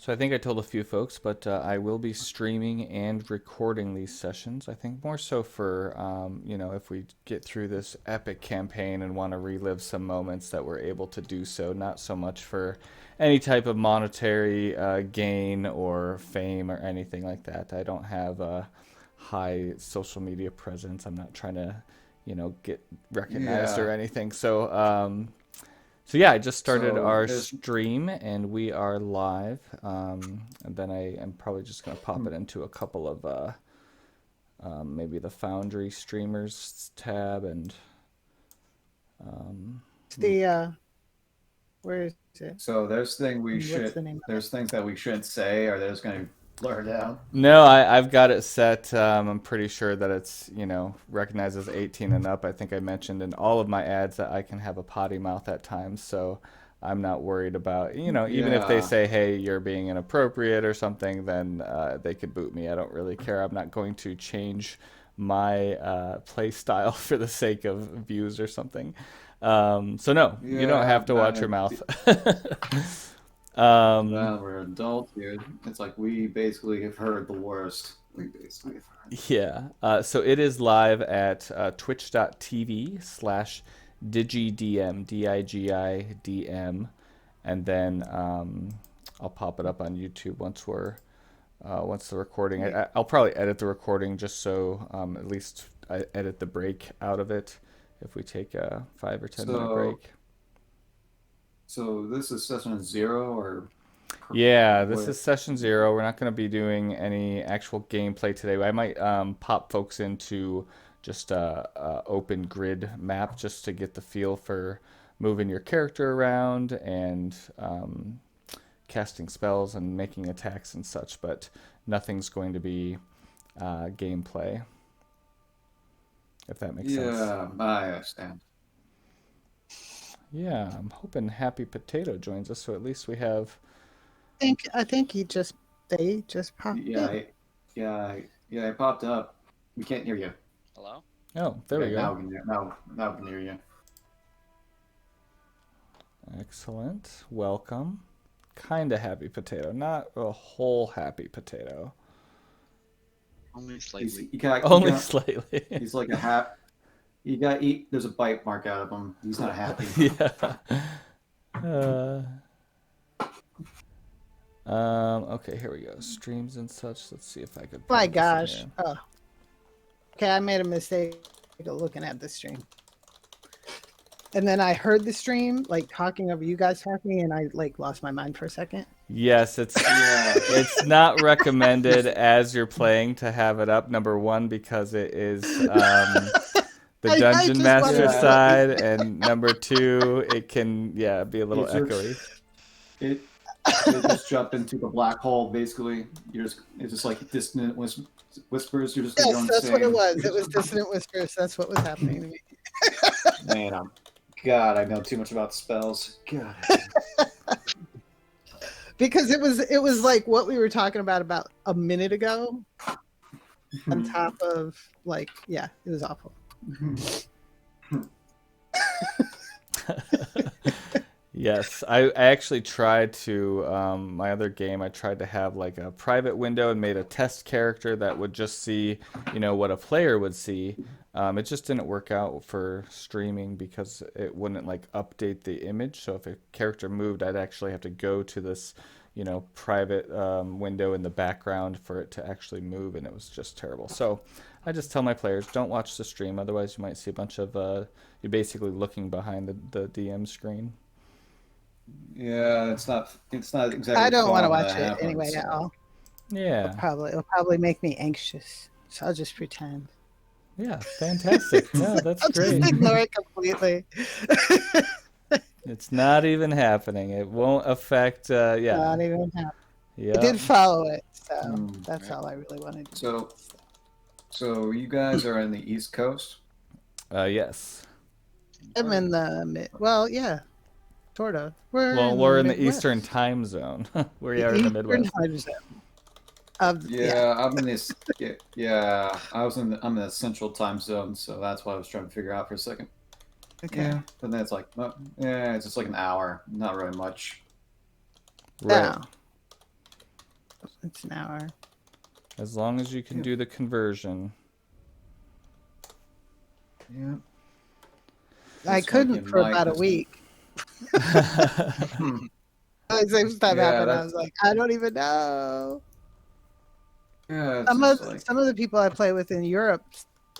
So I think I told a few folks, but I will be streaming and recording these sessions. I think more so for, if we get through this epic campaign and want to relive some moments that we're able to do so, not so much for any type of monetary gain or fame or anything like that. I don't have a high social media presence. I'm not trying to, get recognized or Yeah. anything. So yeah, I just started So our there's stream and we are live. And then I am probably just gonna pop it into a couple of maybe the Foundry streamers tab and um, It's the where is it? so there's thing we What's should the name of it? there's things that we shouldn't say or there's going to be blurred out. no, I've got it set. I'm pretty sure that it's recognized as 18 and up. I think I mentioned in all of my ads that I can have a potty mouth at times, so I'm not worried about even if they Yeah. say, hey, you're being inappropriate or something, then they could boot me. I don't really care. I'm not going to change my play style for the sake of views or something. So no, you don't Yeah, have to watch your man. mouth. um, Well, we're adults, dude. It's like we basically have heard the worst. We basically have heard. Yeah. So it is live at twitch.tv/digidm, DIGIDM. And then I'll pop it up on YouTube once the recording. I'll probably edit the recording just so at least I edit the break out of it if we take a 5 or 10 minute So, break. so this is session zero or Yeah, this what? is session 0. We're not going to be doing any actual gameplay today. I might pop folks into just a open grid map just to get the feel for moving your character around and casting spells and making attacks and such, but nothing's going to be gameplay, if that makes sense. Yeah, I understand. Yeah, I'm hoping Happy Potato joins us, so at least we have. I think they just popped Yeah, in. yeah, it popped up. We can't hear you. Hello? Oh, there we Okay, go. now we can now we can hear you. Excellent. Welcome. Kinda Happy Potato, not a whole Happy Potato. Only He's slightly. he Only got slightly. he's like a hat. He got eat. There's a bite mark out of him. He's not happy. Yeah. Uh, okay, here we go. Streams and such. Let's see if I could My plug this in gosh. here. Oh, okay. I made a mistake looking at the stream, and then I heard the stream like talking over you guys talking, and I like lost my mind for a second. Yes, Yeah, it's not recommended as you're playing to have it up. Number one, because it is the I dungeon just master wanted Yeah. side, and number two, it can be a little It's just- echoey. it it just jumped into the black hole. Basically, it's just like distant whispers. You're just Yes, going that's what it insane. was. It was dissonant whispers. That's what was happening to me. Man, God, I know too much about spells. God. Because it was like what we were talking about a minute ago, on top of like it was awful. Yes, I actually tried to my other game. I tried to have like a private window and made a test character that would just see, what a player would see. It just didn't work out for streaming because it wouldn't like update the image. So if a character moved, I'd actually have to go to this, private window in the background for it to actually move, and it was just terrible. So I just tell my players, don't watch the stream, otherwise you might see a bunch of you're basically looking behind the DM screen. Yeah, it's not exactly. I don't want to fun when watch that it happens, anyway so. at all. Yeah. It'll probably make me anxious. So I'll just pretend. Yeah, fantastic. No, that's I'll great. just ignore it completely. It's not even happening. It won't affect. Not Yeah. even happen. I Yeah. did follow it, so Mm, that's right. all I really wanted to do. So you guys are in the East Coast. Yes. I'm in the mid. Well, yeah, sort of. Well, we're in the Midwest. Eastern time zone. We The are in the Eastern Midwest. time zone. Yeah. Yeah, I'm in this. Yeah, I'm in the Central Time Zone, so that's what I was trying to figure out for a second. Okay. Yeah, but then it's like, it's just like an hour, not really much. Right. Now, It's an hour. As long as you can do the conversion. Yeah. I Looks like couldn't you for might about a just- week. Hmm. The same time Yeah, happened. I that's- was like, I don't even know. Yeah, it Some of seems like some of the people I play with in Europe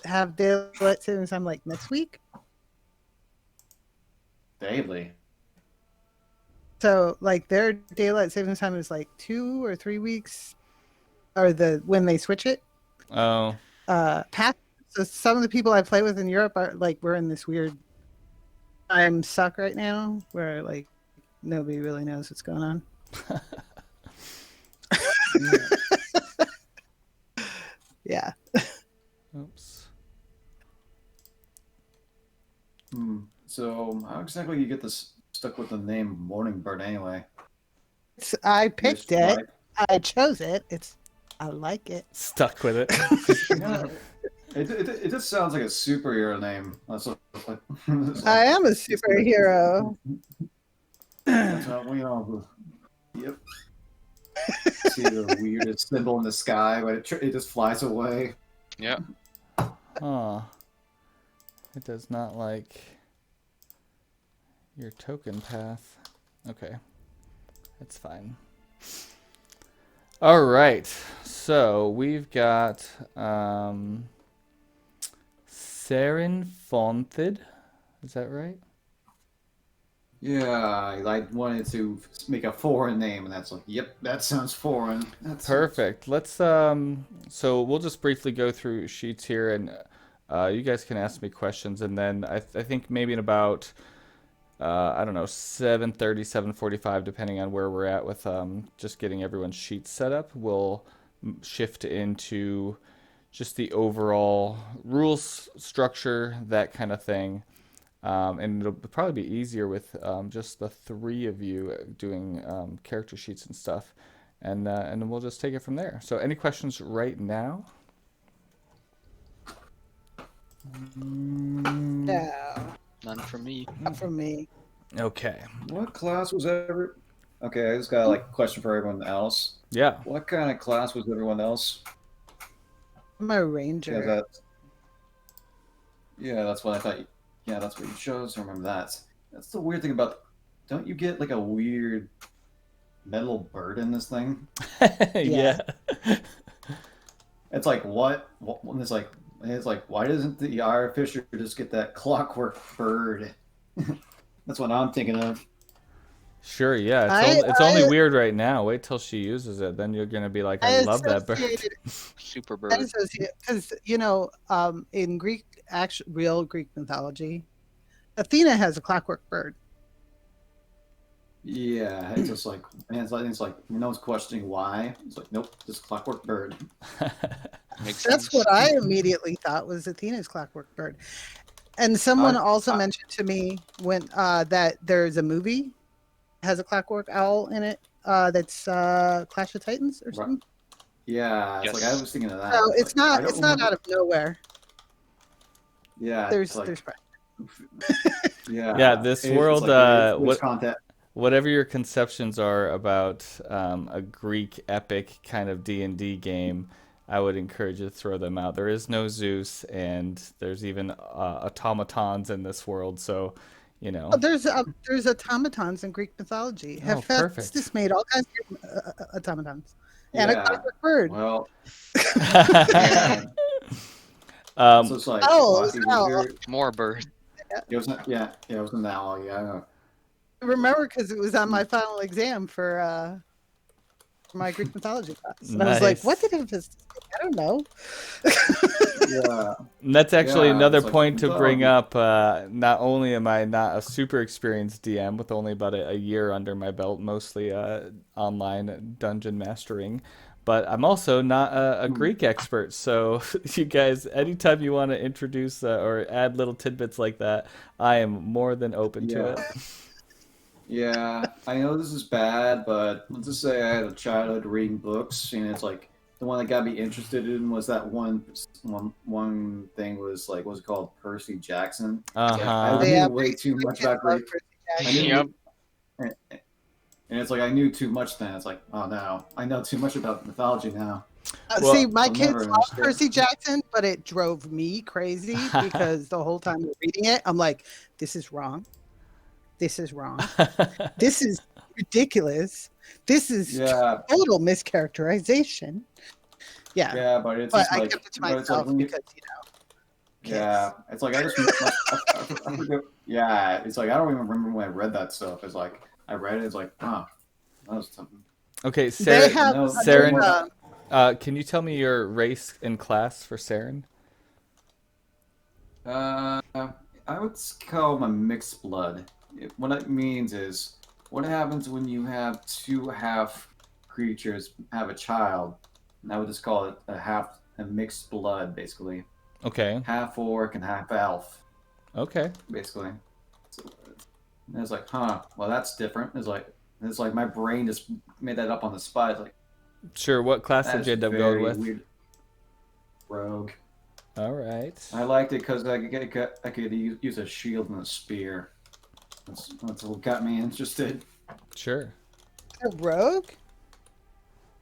have daylight savings time like next week. daily. So like their daylight savings time is like 2 or 3 weeks, or when they switch it. Oh, Past. So some of the people I play with in Europe are like we're in this weird time suck right now where like nobody really knows what's going on. Yeah. oops. So how exactly you get this stuck with the name Morning Bird anyway? I You picked just it. like- I chose it. I like it. Stuck with it. Yeah, it just sounds like a superhero name. That's what, it's I like, am a superhero. that's how we all. Yep. See the weirdest symbol in the sky, but it just flies away. Yeah. Huh. It does not like your token path. Okay. That's fine. All right. So we've got Saren Fonthid. Is that right? Yeah, I wanted to make a foreign name, and that's like, yep, that sounds foreign. That's Perfect. Let's so we'll just briefly go through sheets here, and you guys can ask me questions, and then I think maybe in about I don't know, 7:30, 7:45, depending on where we're at with just getting everyone's sheets set up, we'll shift into just the overall rules structure, that kind of thing. And it'll probably be easier with just the three of you doing character sheets and stuff. And then we'll just take it from there. So any questions right now? No, None for me. not for me. Okay. What class was ever? Okay, I just got like a question for everyone else. Yeah. What kind of class was everyone else? I'm a Yeah, ranger. that's what I thought. Yeah, that's what you chose. I remember that. That's the weird thing about. Don't you get like a weird metal bird in this thing? Yeah. It's like what? It's like why doesn't the Ira Fisher just get that clockwork bird? That's what I'm thinking of. Sure, yeah. It's only weird right now. Wait till she uses it. Then you're going to be like, I love that bird. Super I bird. associate because in Greek, real Greek mythology, Athena has a clockwork bird. Yeah, it's just like, and it's like no one's questioning why. It's like, nope, just clockwork bird. Makes That's sense. what I immediately thought was Athena's clockwork bird. And someone also I- mentioned to me when that there's a movie has a clockwork owl in it. That's Clash of Titans or Right. something. Yeah, it's like I Yes. was thinking of that. So it's like, I not don't it's not remember- out of nowhere. Yeah, There's it's like, there's yeah, Yeah, this it's world, like, what- content. Whatever your conceptions are about a Greek epic kind of D&D game, I would encourage you to throw them out. There is no Zeus, and there's even automatons in this world, so, you know. Oh, there's automatons in Greek mythology. Oh, perfect. Hephaestus made all kinds of automatons and a Yeah. clockwork bird. Well, yeah. So it's like, Oh, it was so- very- More bird. it was not, yeah, it was an owl. Yeah, I know. I remember because it was on my final exam for my Greek mythology class. And I was like, Nice. what did Hephaestus say? I don't know. Yeah. And that's actually Yeah, another it's like point to bring mythology. up. Not only am I not a super experienced DM with only about a year under my belt, mostly online dungeon mastering, but I'm also not a Greek expert. So you guys, anytime you want to introduce or add little tidbits like that, I am more than open to Yeah. it. Yeah, I know this is bad, but let's just say I had a childhood reading books, and it's like the one that got me interested in was that one thing was like, what's it called? Percy Jackson. Uh-huh. I knew Yeah, way too much about Love Greek. Percy I Jackson. knew, Yep. And it's like I knew too much then. It's like, oh no, I know too much about mythology now. Well, See, my I'll kids never love understand. Percy Jackson, but it drove me crazy because the whole time we're reading it, I'm like, this is wrong. This is wrong. This is ridiculous. This is Yeah, total mischaracterization. Yeah. yeah, but it's But just I like, kept it to but it's like myself when you, because, you know, yeah, kids. it's like I just, I forget, yeah, it's like I don't even remember when I read that stuff. It's like I read it, it's like, huh, that was something. okay, They Sarah, have No, Saren, can you tell me your race and class for Saren? I would call them a mixed blood. What it means is, what happens when you have two half creatures have a child? And I would just call it a mixed blood, basically. Okay, Half orc and half elf, okay. basically. So, and it's like, huh, well, that's different. It's like my brain just made that up on the spot. It's like, Sure, what class that did is you end up going very with? weird. Rogue. All right. I liked it because I could use a shield and a spear. That's what got me interested. Sure. A rogue?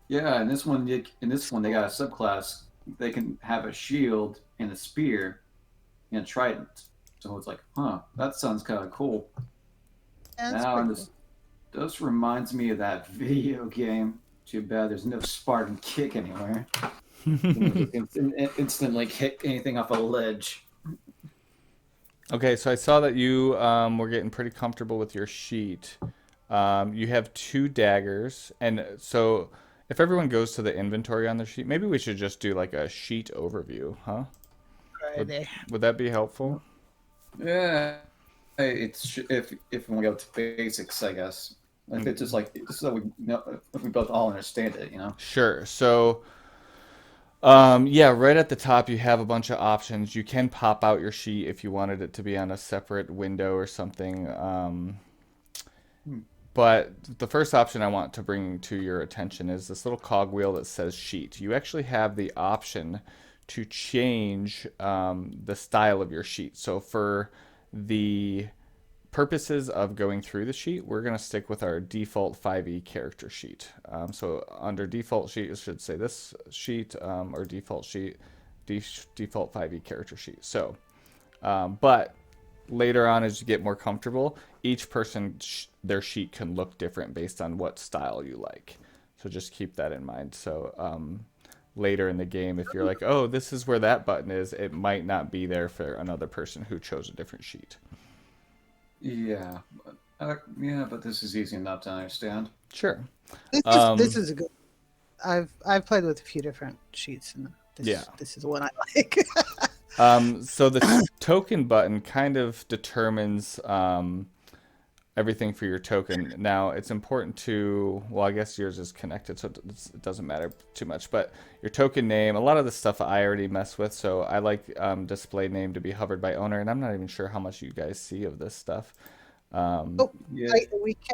Yeah, in this one, they got a subclass. They can have a shield and a spear and a trident. So it's like, huh, that sounds kind of cool. Yeah, that's Now pretty I'm just, this reminds me of that video game. Too bad there's no Spartan kick anywhere. You can instantly kick anything off a ledge. Okay, so I saw that you were getting pretty comfortable with your sheet. You have 2 daggers, and so if everyone goes to the inventory on their sheet, maybe we should just do like a sheet overview, huh? Would, Friday. would that be helpful? Yeah, if we go to basics, I guess. If it's just like just so we know, if we both all understand it, you know. Sure. So, yeah, right at the top you have a bunch of options. You can pop out your sheet if you wanted it to be on a separate window or something. But the first option I want to bring to your attention is this little cogwheel that says sheet. You actually have the option to change the style of your sheet. So for the purposes of going through the sheet, we're going to stick with our default 5e character sheet. So under default sheet, it should say this sheet or default sheet, default 5e character sheet. So, but later on, as you get more comfortable, each person, their sheet can look different based on what style you like. So just keep that in mind. So later in the game, if you're like, oh, this is where that button is, it might not be there for another person who chose a different sheet. Yeah, yeah, but this is easy enough to understand. Sure. This is a good. I've played with a few different sheets, and this is the one I like. So the token button kind of determines everything for your token. Now, it's important to, well, I guess yours is connected, so it doesn't matter too much, but your token name, a lot of the stuff I already mess with, so I like display name to be hovered by owner, and I'm not even sure how much you guys see of this stuff. Yeah,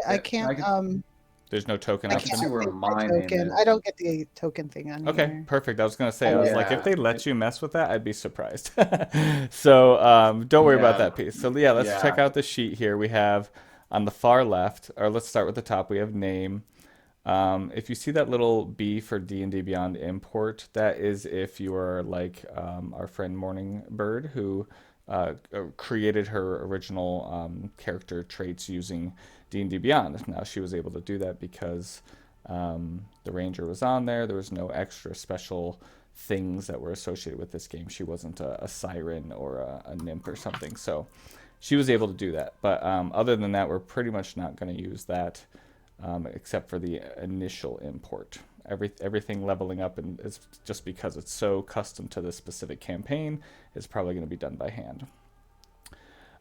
I can't. There's no token I option. can't see where update my my name token. is. I don't get the token thing on Okay, here. perfect. I was gonna say, I was like, Yeah. if they let you mess with that, I'd be surprised. So don't worry about Yeah. that piece. So yeah, let's Yeah. check out the sheet here. We have on the far left, or let's start with the top. We have name. If you see that little B for D&D Beyond import, that is if you are like our friend Morning Bird, who created her original character traits using D&D Beyond. Now she was able to do that because the ranger was on there. There was no extra special things that were associated with this game. She wasn't a siren or a nymph or something. So she was able to do that. But other than that, we're pretty much not going to use that except for the initial import. Everything leveling up, and it's just because it's so custom to this specific campaign, is probably going to be done by hand.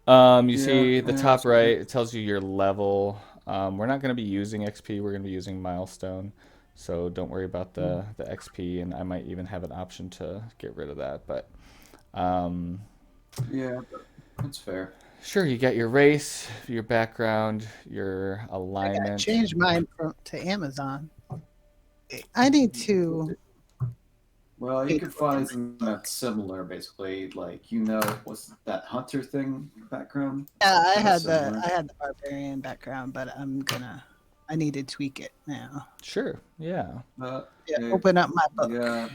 You see the top right, it tells you your level. We're not going to be using XP, we're going to be using milestone. So don't worry about the XP, and I might even have an option to get rid of that. But Yeah, that's fair. sure, you got your race, your background, your I alignment. changed mine to Amazon. I need to. Well, you can find something that's similar, basically. Like, what's that hunter thing background? Yeah, I Kinda had similar. the barbarian background, but I'm gonna I need to tweak it now. Sure. Yeah. Yeah, yeah, open up my book. yeah.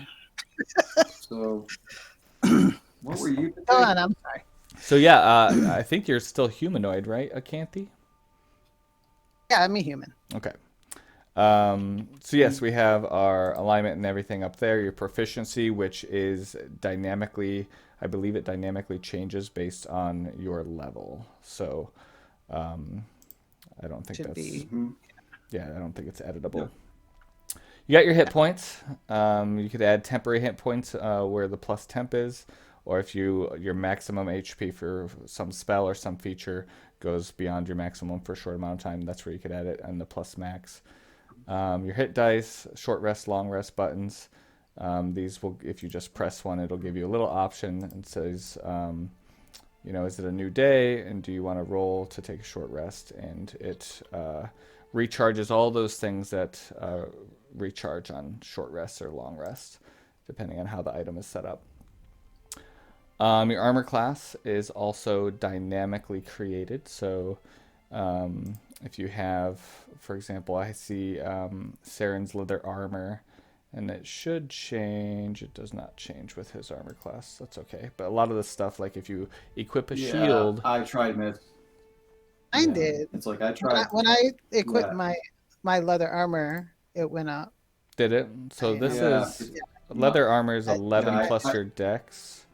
So, what were you? Go on, I'm sorry. So yeah, I think you're still humanoid, right, Acanthe? Yeah, I'm a human. Okay. So yes, we have our alignment and everything up there. Your proficiency, which is dynamically, I believe it dynamically changes based on your level. So I don't think Should that's be. yeah, I don't think it's editable. You got your hit points. You could add temporary hit points where the plus temp is, or if your maximum HP for some spell or some feature goes beyond your maximum for a short amount of time, that's where you could add it, and the plus max. Your hit dice, short rest, long rest buttons. These will, if you just press one, it'll give you a little option and says, is it a new day and do you want to roll to take a short rest? And it recharges all those things that recharge on short rest or long rest, depending on how the item is set up. Your armor class is also dynamically created. So if you have, for example, I see Saren's leather armor, and it should change. It does not change with his armor class. That's okay. But a lot of the stuff, like if you equip a shield. I tried miss. I did. It's like I tried. When I equipped Yeah. my leather armor, it went up. Did it? So this Yeah. is leather armor is 11 Yeah, plus your dex.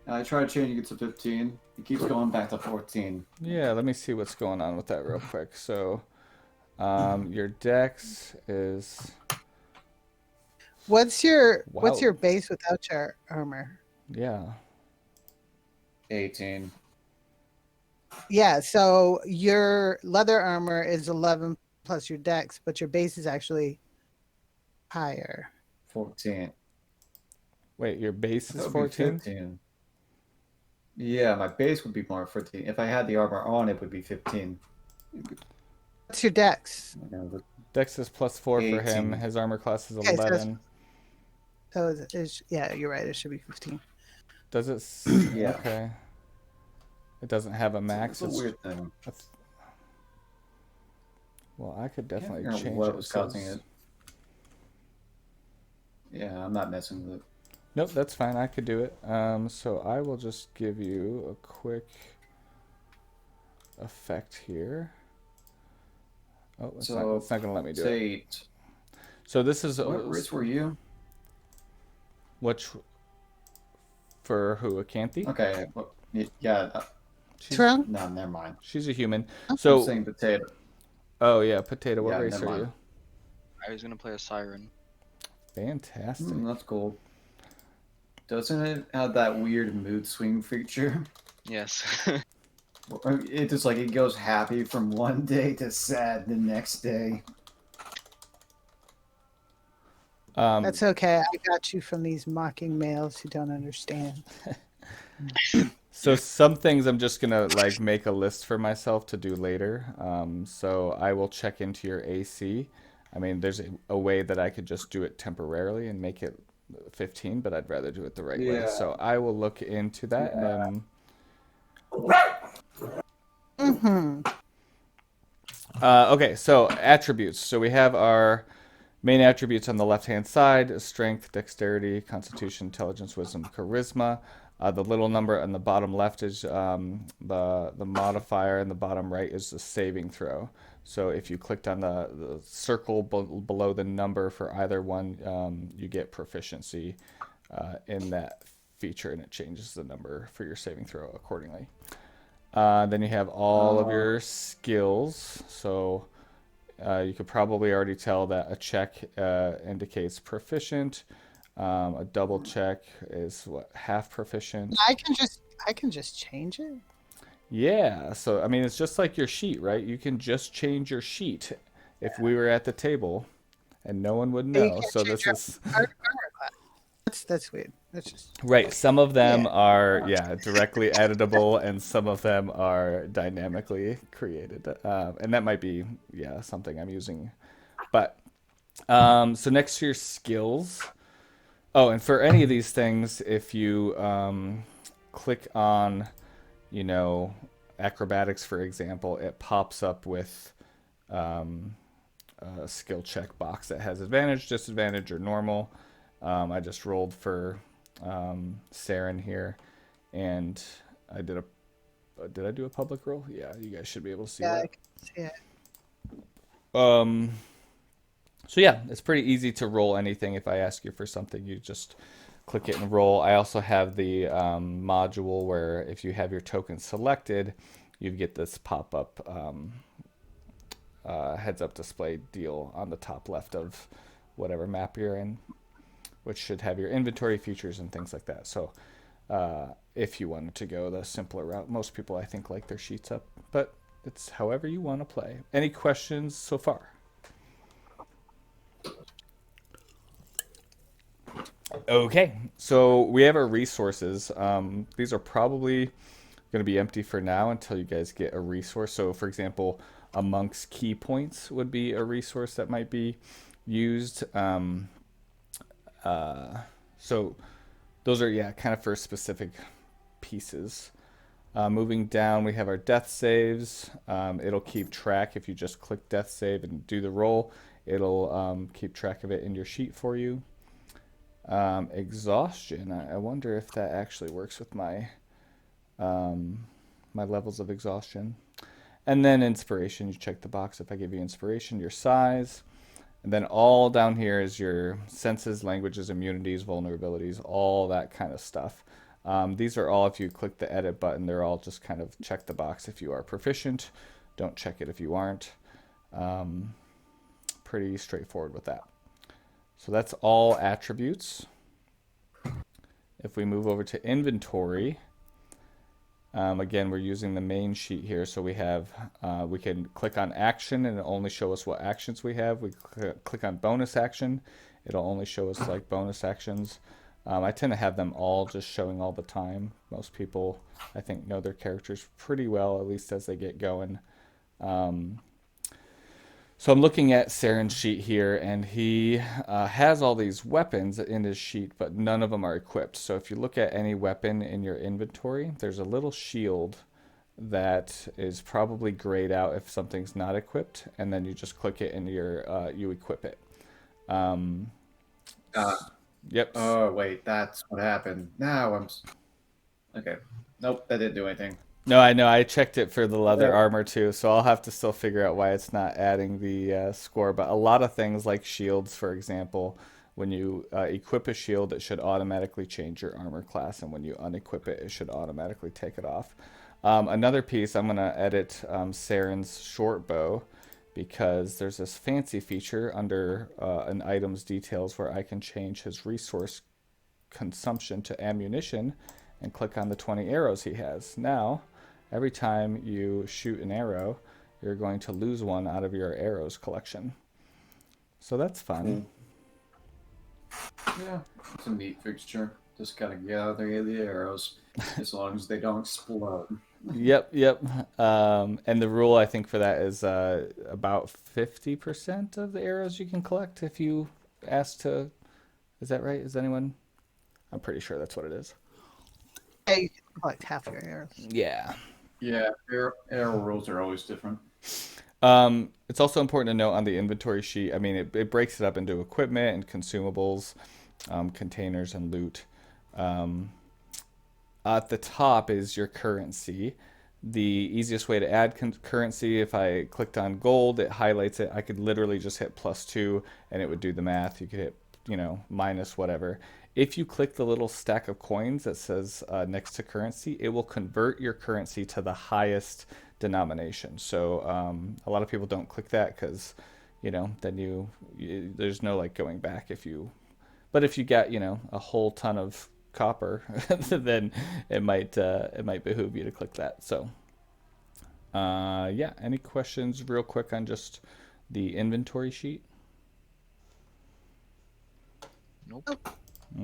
I tried changing it to 15. It keeps going back to 14. Yeah, let me see what's going on with that real quick. So your dex is What's your Wow. base without your armor? yeah. 18. Yeah, so your leather armor is 11 plus your dex, but your base is actually higher. 14. Wait, your base That is would be 14? 15. Yeah, my base would be more 14. If I had the armor on, it would be 15. What's your dex? Dex is plus 4 for him. 18. His armor class is Okay, so 11. yeah, you're right. It should be 15. Does it? Yeah. Okay. It doesn't have a max. It's a weird thing. Well, I could I can't definitely remember change what it. was It causing says- it. Yeah, I'm not messing with it. Nope, that's fine. I could do it. So I will just give you a quick effect here. Oh, it's not going to let me do it. Say, So this is what race were you? which for who? Acanthe? Okay, yeah. What's wrong? No, never mind. She's a human. I'm So saying potato. oh yeah, potato. What Yeah, race never are mind. you? I was gonna play a siren. Fantastic. That's cool. Doesn't it have that weird mood swing feature? Yes. It just like it goes happy from one day to sad the next day. That's okay. I got you from these mocking males who don't understand. So some things I'm just gonna like make a list for myself to do later. So I will check into your AC. I mean, there's a way that I could just do it temporarily and make it 15, but I'd rather do it the right way. Yeah. So I will look into that. Mm-hmm. Okay, so attributes. So we have our main attributes on the left-hand side: strength, dexterity, constitution, intelligence, wisdom, charisma. The little number on the bottom left is the modifier, and the bottom right is the saving throw. So if you clicked on the circle below the number for either one, you get proficiency in that feature, and it changes the number for your saving throw accordingly. Then you have all of your skills. So you could probably already tell that a check indicates proficient. A double check is what, half proficient. I can just change it. Yeah, so I mean it's just like your sheet, right? You can just change your sheet if we were at the table and no one would You know. can't So change this is armor class. That's weird. That's just right. Some of them Yeah. are directly editable, and some of them are dynamically created. And that might be something I'm using. But so next to your skills. Oh, and for any of these things, if you click on, acrobatics, for example, it pops up with a skill check box that has advantage, disadvantage, or normal. I just rolled for Saren here, and I did I do a public roll? Yeah, you guys should be able to see Yeah, I that. can see it. So yeah, it's pretty easy to roll anything. If I ask you for something, you just click it and roll. I also have the module where if you have your token selected, you get this pop-up heads-up display deal on the top left of whatever map you're in, which should have your inventory features and things like that. So if you wanted to go the simpler route, most people I think like their sheets up, but it's however you want to play. Any questions so far? Okay, so we have our resources. These are probably going to be empty for now until you guys get a resource. So, for example, amongst key points would be a resource that might be used. So those are, yeah, kind of for specific pieces. Moving down, we have our death saves. It'll keep track if you just click death save and do the roll. It'll keep track of it in your sheet for you. Exhaustion. I wonder if that actually works with my my levels of exhaustion. And then inspiration. You check the box if I give you inspiration, your size. And then all down here is your senses, languages, immunities, vulnerabilities, all that kind of stuff. These are all, if you click the edit button, they're all just kind of check the box if you are proficient. Don't check it if you aren't. Pretty straightforward with that. So that's all attributes. If we move over to inventory, again, we're using the main sheet here. So we have, we can click on action and it'll only show us what actions we have. We click on bonus action. It'll only show us like bonus actions. I tend to have them all just showing all the time. Most people, I think, know their characters pretty well, at least as they get going. So I'm looking at Saren's sheet here, and he has all these weapons in his sheet, but none of them are equipped. So if you look at any weapon in your inventory, there's a little shield that is probably grayed out if something's not equipped, and then you just click it and you equip it. Yep. Oh wait, that's what happened. Now okay. Nope, that didn't do anything. No, I know. I checked it for the leather Yeah. armor too, so I'll have to still figure out why it's not adding the score. But a lot of things like shields, for example, when you equip a shield, it should automatically change your armor class, and when you unequip it, it should automatically take it off. Another piece, I'm going to edit Saren's short bow because there's this fancy feature under an item's details where I can change his resource consumption to ammunition and click on the 20 arrows he has. Now, every time you shoot an arrow, you're going to lose one out of your arrows collection. So that's fun. Yeah, it's a neat fixture. Just gotta gather the arrows, as long as they don't explode. Yep. And the rule I think for that is about 50% of the arrows you can collect if you ask to. Is that right? Is anyone? I'm pretty sure that's what it is. Yeah, you can collect half your arrows. Yeah. Yeah, arrow rolls are always different. It's also important to note on the inventory sheet, I mean, it breaks it up into equipment and consumables, containers, and loot. At the top is your currency. The easiest way to add currency, if I clicked on gold, it highlights it. I could literally just hit +2 and it would do the math. You could hit, minus whatever. If you click the little stack of coins that says next to currency, it will convert your currency to the highest denomination. So a lot of people don't click that because, then there's no like going back but if you get, a whole ton of copper, then it might behoove you to click that. So yeah, any questions real quick on just the inventory sheet? Nope.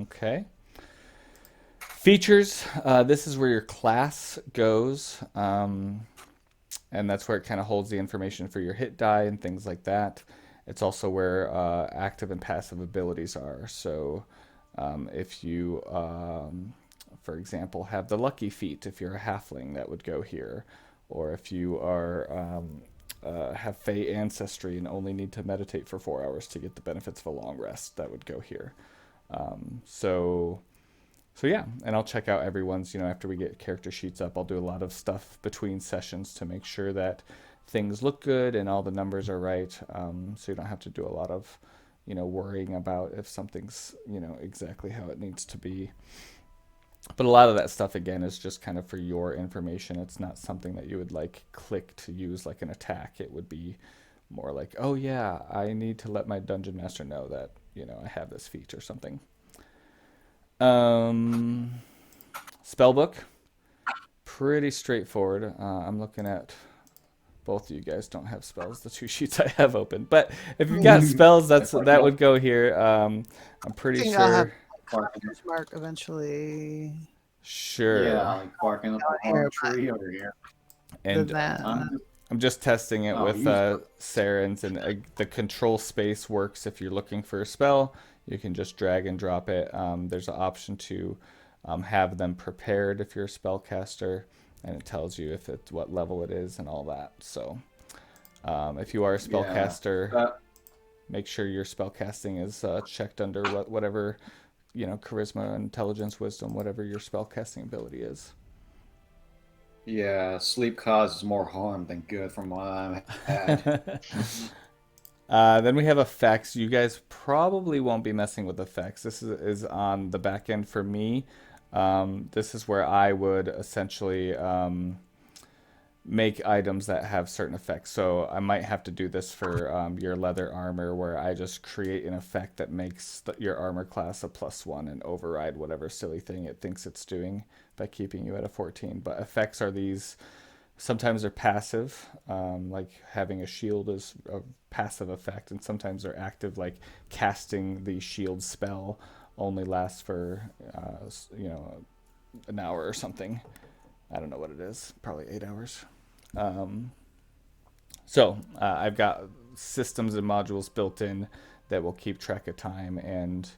Okay. Features, this is where your class goes, and that's where it kind of holds the information for your hit die and things like that. It's also where active and passive abilities are. So if you, for example, have the lucky feat, if you're a halfling, that would go here. Or if you are have Fey ancestry and only need to meditate for 4 hours to get the benefits of a long rest. That would go here. So yeah, and I'll check out everyone's, after we get character sheets up, I'll do a lot of stuff between sessions to make sure that things look good and all the numbers are right. So you don't have to do a lot of, worrying about if something's, exactly how it needs to be. But a lot of that stuff, again, is just kind of for your information. It's not something that you would click to use like an attack. It would be more like, oh yeah, I need to let my dungeon master know that, I have this feat or something. Spellbook, pretty straightforward. I'm looking at both of you guys don't have spells, the 2 sheets I have open. But if you've got spells, that would go here. I'm pretty I'll have sure. Mark eventually. Sure. Yeah, like barking up a palm tree over here. And I'm just testing it with Sarens, and the control space works if you're looking for a spell. You can just drag and drop it. There's an option to have them prepared if you're a spellcaster, and it tells you if it's what level it is and all that. So if you are a spellcaster, make sure your spellcasting is checked under whatever, charisma, intelligence, wisdom, whatever your spellcasting ability is. Yeah, sleep causes more harm than good from what I've had. Then we have effects. You guys probably won't be messing with effects. This is on the back end for me. This is where I would essentially make items that have certain effects. So I might have to do this for your leather armor, where I just create an effect that makes your armor class a +1 and override whatever silly thing it thinks it's doing by keeping you at a 14. But effects are these. Sometimes they're passive, like having a shield is a passive effect, and sometimes they're active, like casting the shield spell only lasts for, an hour or something. I don't know what it is, probably 8 hours. So I've got systems and modules built in that will keep track of time, and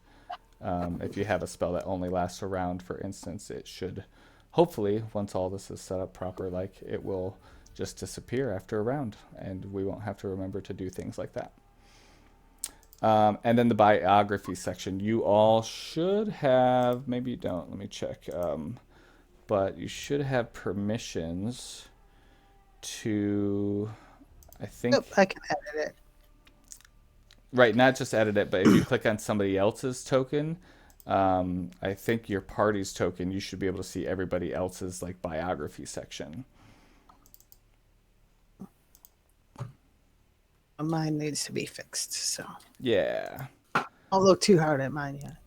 if you have a spell that only lasts a round, for instance, it should... Hopefully, once all this is set up proper, it will just disappear after a round, and we won't have to remember to do things like that. And then the biography section. You all should have, maybe you don't, let me check, but you should have permissions to, I think... Nope, I can edit it. Right, not just edit it, but if you click on somebody else's token... I think your party's token, you should be able to see everybody else's biography section. Mine needs to be fixed, so Yeah. I'll look too hard at mine yet.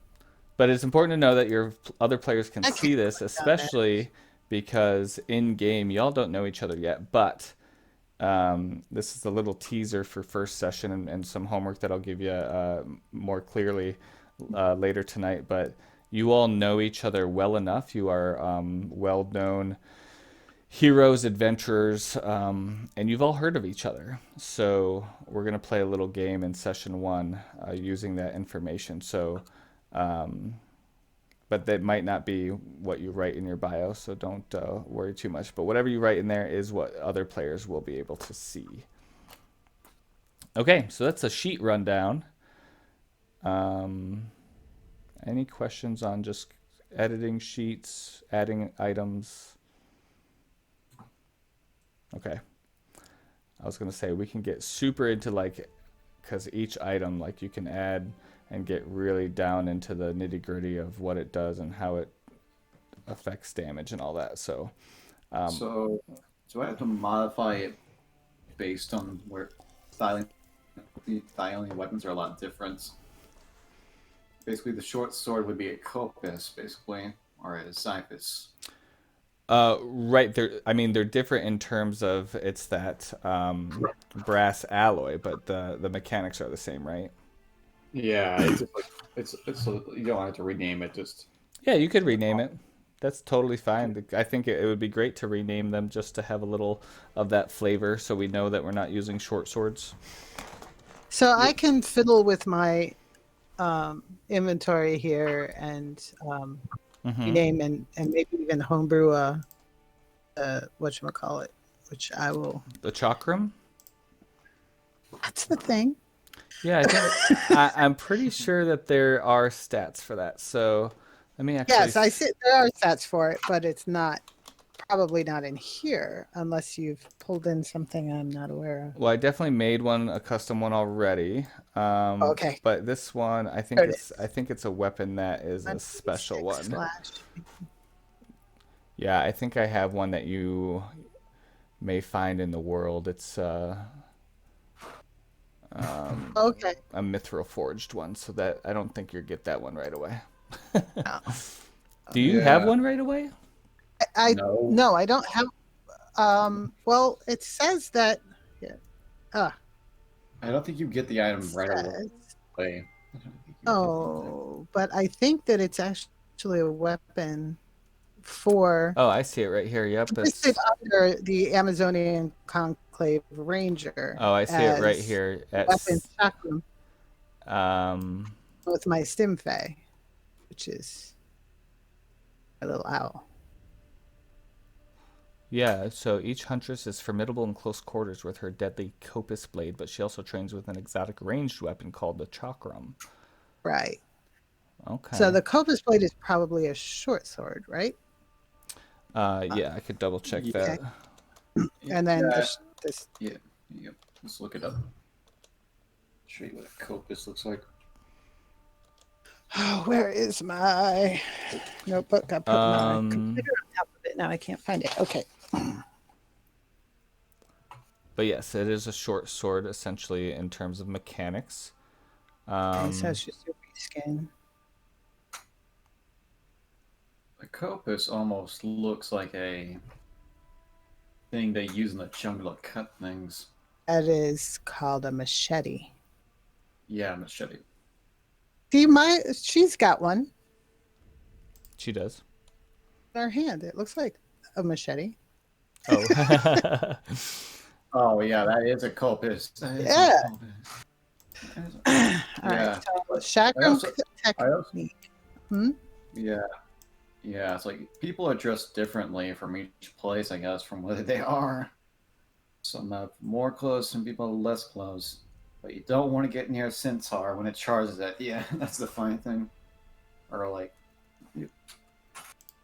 But it's important to know that your other players can see this, especially because in game y'all don't know each other yet. But this is a little teaser for first session and some homework that I'll give you more clearly later tonight, but you all know each other well enough. You are well-known heroes, adventurers, and you've all heard of each other. So we're going to play a little game in session 1 using that information. So, but that might not be what you write in your bio, so don't worry too much. But whatever you write in there is what other players will be able to see. Okay, so that's a sheet rundown. Any questions on just editing sheets, adding items? Okay. I was going to say we can get super into because each item, you can add and get really down into the nitty gritty of what it does and how it affects damage and all that. So, so do I have to modify it based on where styling weapons are a lot different? Basically, the short sword would be a Copus, basically, or a Cyphus. Right. They're different in terms of it's that brass alloy, but the mechanics are the same, right? Yeah, it's you don't have to rename it. Just yeah, you could rename it. That's totally fine. I think it would be great to rename them just to have a little of that flavor, so we know that we're not using short swords. So I can fiddle with my inventory here and rename and maybe even homebrew whatchamacallit, which I will... The chakram? That's the thing. Yeah, I think I'm pretty sure that there are stats for that. So let me actually. Yes, I see there are stats for it, but it's not probably not in here unless you've pulled in something I'm not aware of. Well, I definitely made a custom one already. Okay. But this one, There it I think it's a weapon that is a special 1d6 one. slash. Yeah, I think I have one that you may find in the world. It's Okay. a mithril forged one, so that I don't think you'll get that one right away. No. Do you have Yeah. one right away? No. No, I don't have. Well, it says that. Yeah. I don't think you get the item right Says, away. I don't think you get oh, but I think that it's actually a weapon for Oh, I see it right here. Yep, listed it's. under the Amazonian Conclave Ranger Oh, I see it right as here. weapon chakram Um, with my Stimfay, which is a little owl. yeah, so each huntress is formidable in close quarters with her deadly Copus blade, but she also trains with an exotic ranged weapon called the Chakram. Right. Okay. So the Copus blade is probably a short sword, right? Yeah, I could double check Yeah. that. And then Yeah. this. Yeah. Yep. Let's look it up. Show you what a copus looks like. Oh, where is my notebook? I put my computer on top of it. Now I can't find it. Okay. But yes, it is a short sword essentially in terms of mechanics. It says just your skin. The copus almost looks like a thing they use in the jungle to cut things. That is called a machete. Yeah, machete. See, she's got one She does. in her hand. It looks like a machete. Oh. Oh yeah, that is a copus. That is Yeah. a copus. All Yeah. right. So chakram technique. Yeah. Yeah, it's like people are dressed differently from each place, I guess, from where they are. Some have more clothes, some people have less clothes. But you don't want to get near a centaur when it charges it. Yeah, that's the funny thing. Or like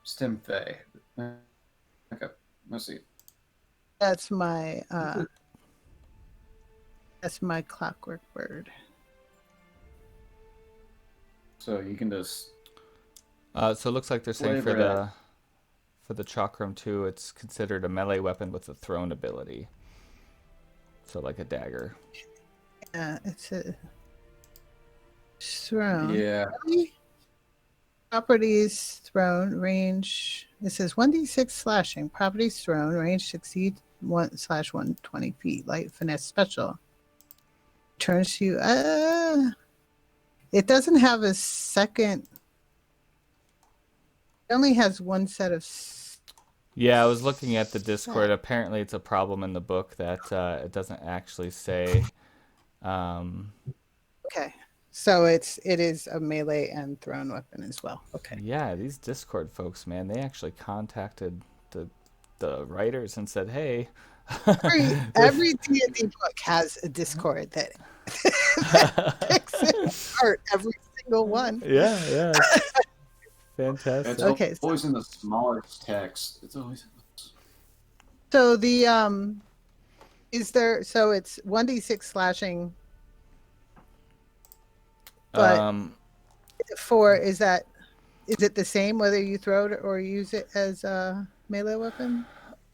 Stimfay. Okay, let's see. That's my clockwork bird. So you can just So it looks like they're saying Flavor for the Chakram too, it's considered a melee weapon with a thrown ability. So like a dagger. Yeah, it's a throne. yeah. Properties thrown range. It says 1d6 slashing. Properties thrown range 61/120 feet. Light finesse special. Turns you. It doesn't have a second. It only has one set of. Yeah, I was looking at the Discord. Apparently, it's a problem in the book that it doesn't actually say. Okay, so it is a melee and thrown weapon as well. Okay. Yeah, these Discord folks, man, they actually contacted the writers and said, "Hey." Every D&D book has a Discord that picks it apart. Every single one. Yeah. Fantastic. It's Okay, always in the smallest text. It's always So the is there? So it's 1d6 slashing. But is it the same whether you throw it or use it as a melee weapon?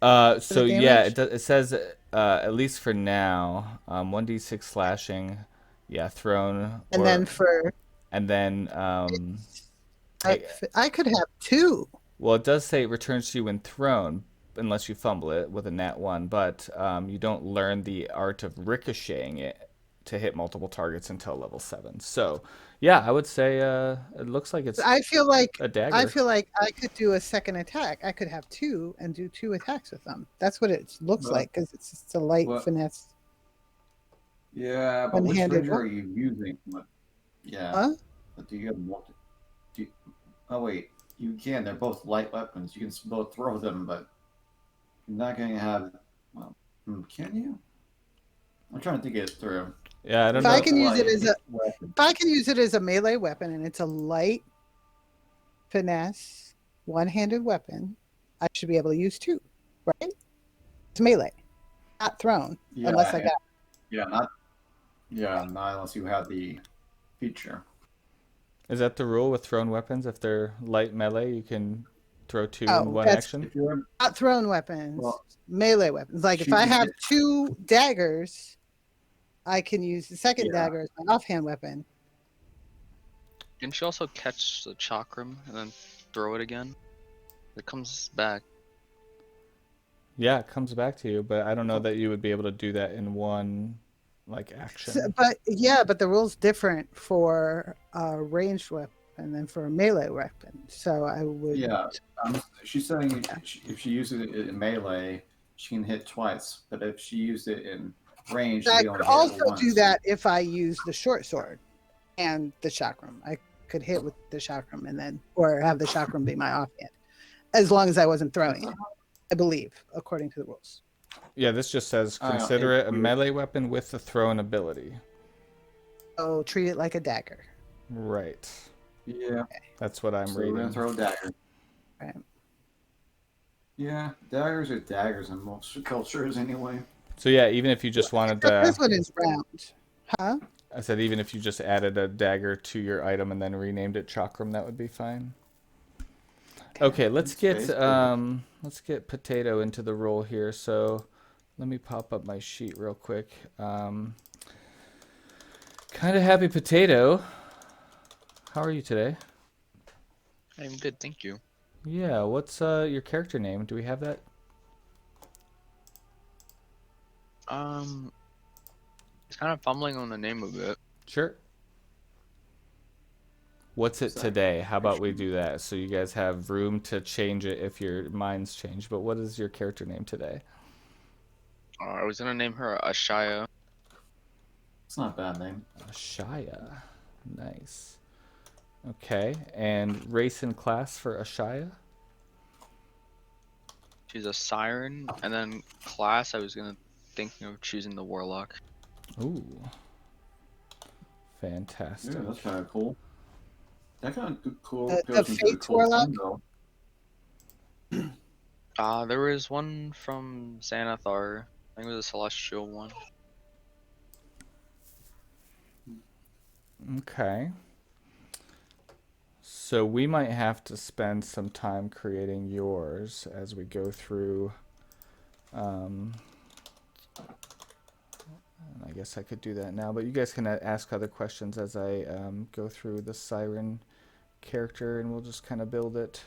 So yeah, damage? it says at least for now, 1d6 slashing, yeah, thrown, And then for and then I could have two. well, it does say it returns to you when thrown, unless you fumble it with a nat 1, but you don't learn the art of ricocheting it to hit multiple targets until level 7. So, yeah, I would say it looks like it's I feel like a dagger. I feel like I could do a second attack. I could have two and do 2 attacks with them. That's what it looks like because it's just a light finesse. Yeah, but which One-handed ranger are you using? Yeah. Huh? But do you have multi? Oh wait, you can. They're both light weapons. You can both throw them, but you're not going to have. Well, can you? I'm trying to think it through. Yeah, I don't If I know. can use it as a weapon. if I can use it as a melee weapon and it's a light finesse one-handed weapon, I should be able to use two, right? It's melee, not thrown, Yeah, unless I got. not unless you have the feature. Is that the rule with thrown weapons? If they're light melee, you can throw two in Oh, one that's action? If you're not thrown weapons, well, melee weapons. Like if I shooting have it- two daggers, I can use the second Yeah. dagger as my offhand weapon. Didn't you also catch the chakram and then throw it again? It comes back. Yeah, it comes back to you, but I don't know that you would be able to do that in one action. But the rule's different for a ranged weapon than for a melee weapon. So I would. Yeah, she's saying if she uses it in melee, she can hit twice. But if she used it in range, I she only could hit also once. do that if I use the short sword and the chakram. I could hit with the chakram and then, or have the chakram be my offhand, as long as I wasn't throwing it. I believe, according to the rules. Yeah, this just says I don't know, consider it a weird. melee weapon with the thrown ability. So treat it like a dagger. Right. Yeah, That's what I'm so we're gonna reading. throw a dagger. Right. Yeah, daggers are daggers in most cultures anyway. So yeah, even if you just wanted This to, one is round, huh? I said even if you just added a dagger to your item and then renamed it chakram, that would be fine. Okay, let's get Potato into the role here. So let me pop up my sheet real quick. Kind of happy, Potato. How are you today? I'm good, thank you. Yeah, what's your character name? Do we have that? It's kind of fumbling on the name of it. Sure. What's it today? How about we do that? So you guys have room to change it if your minds change. But what is your character name today? I was gonna name her Ashaya. It's not a bad name. Ashaya. Nice. Okay. And race and class for Ashaya? She's a siren, and then class I was thinking of choosing the warlock. Ooh. Fantastic. Yeah, that's kind of cool. That kind of cool. The goes into Fates cool warlock? thing, though. There was one from Xanathar. I think it was a celestial one. Okay. So we might have to spend some time creating yours as we go through. I guess I could do that now, but you guys can ask other questions as I go through the Siren character, and we'll just kind of build it.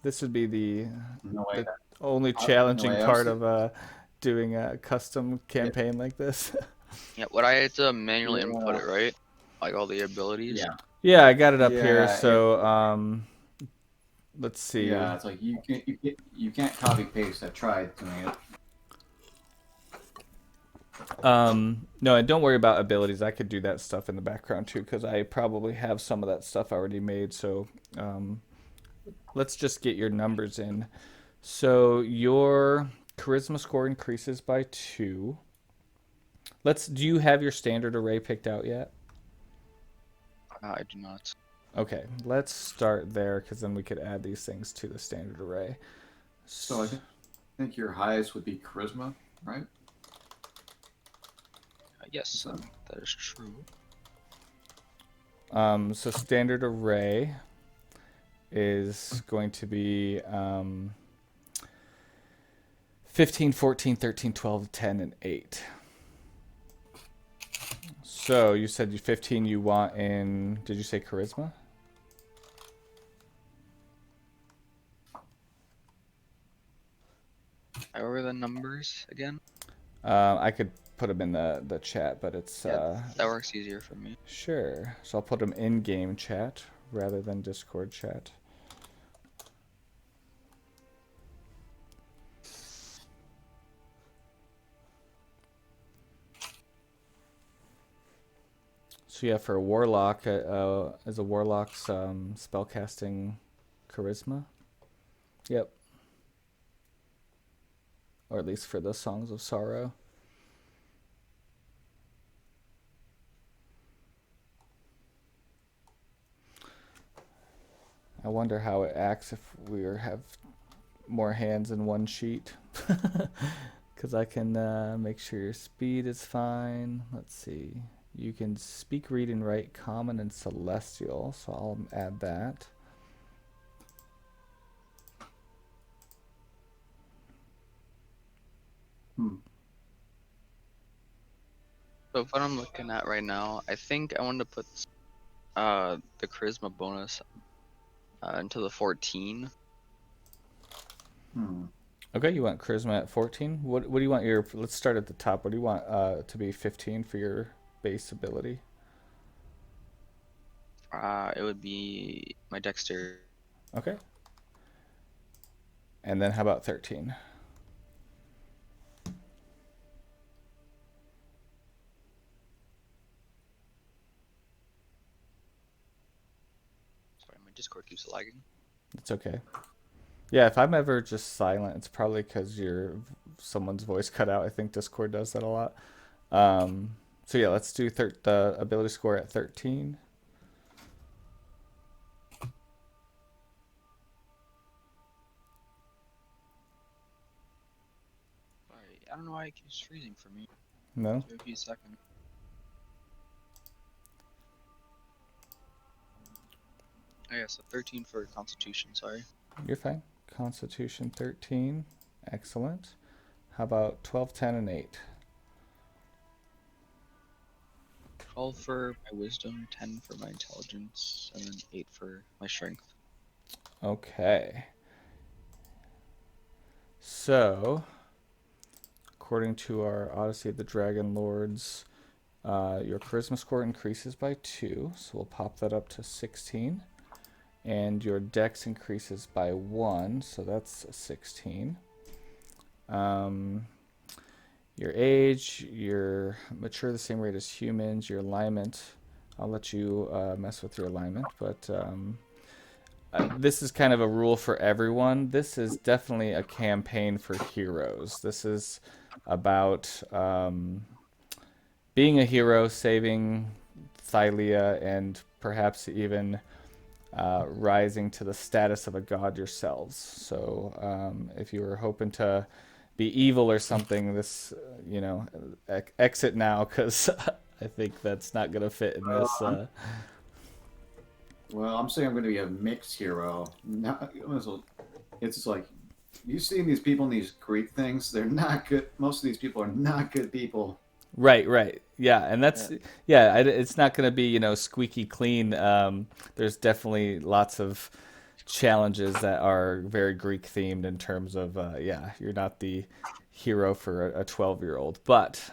This would be the No way. only no challenging way, I've part seen- of doing a custom campaign like this. Yeah, what I had to manually Yeah. input it, right? Like all the abilities. Yeah. Yeah, I got it up here. Yeah, So let's see. Yeah, it's like you can't copy paste. I tried doing it. No, and don't worry about abilities. I could do that stuff in the background too, because I probably have some of that stuff already made. So let's just get your numbers in. So your charisma score increases by 2. Do you have your standard array picked out yet? I do not. Okay, let's start there, because then we could add these things to the standard array. So I think your highest would be charisma, right? Yes, that is true. So standard array is going to be 15, 14, 13, 12, 10, and 8. So you said 15 you want in, did you say charisma? How are the numbers again? I could put them in the chat, but it's... That works easier for me. Sure. So I'll put them in game chat rather than Discord chat. So yeah, for a warlock, is a warlock's spellcasting charisma? Yep. or at least for the Songs of Sorrow. I wonder how it acts if we have more hands in one sheet. Because I can make sure your speed is fine. Let's see. You can speak, read, and write Common and Celestial, so I'll add that. So what I'm looking at right now, I think I wanted to put the charisma bonus into the 14. Okay, you want charisma at 14? What do you want your, let's start at the top. What do you want to be 15 for your base ability? It would be my dexterity. Okay. And then how about 13? Sorry, my Discord keeps lagging. It's okay. Yeah, if I'm ever just silent, it's probably because someone's voice cut out. I think Discord does that a lot. So yeah, let's do the ability score at 13. I don't know why it keeps freezing for me. No? Give me a second. Oh yeah, so 13 for Constitution, sorry. You're fine. Constitution 13. Excellent. How about 12, 10, and 8? 12 for my Wisdom, 10 for my Intelligence, and then 8 for my Strength. Okay. So, according to our Odyssey of the Dragonlords, your charisma score increases by 2, so we'll pop that up to 16. And your dex increases by 1, so that's 16. Your age, you're mature the same rate as humans. Your alignment, I'll let you mess with your alignment, but this is kind of a rule for everyone. This is definitely a campaign for heroes. This is about being a hero, saving Thylia, and perhaps even rising to the status of a god yourselves. So if you were hoping to be evil or something, this, exit now, because I think that's not going to fit in this. Well, I'm saying I'm going to be a mixed hero. It's just like, you seen these people in these Greek things? They're not good. Most of these people are not good people. Right. Yeah, and that's it's not going to be squeaky clean. There's definitely lots of challenges that are very Greek themed in terms of you're not the hero for a 12-year-old, but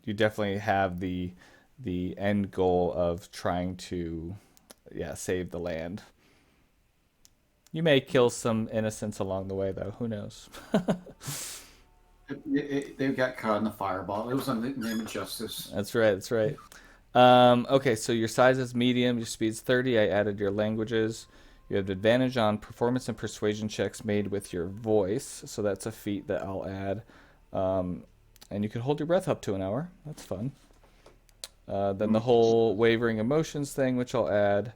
you definitely have the end goal of trying to save the land. You may kill some innocents along the way, though. Who knows? They got caught in the fireball. It was in the name of justice. That's right. Okay, so your size is medium, your speed's 30. I added your languages. You have advantage on performance and persuasion checks made with your voice, so that's a feat that I'll add. And you can hold your breath up to an hour. That's fun. Then the whole wavering emotions thing, which I'll add.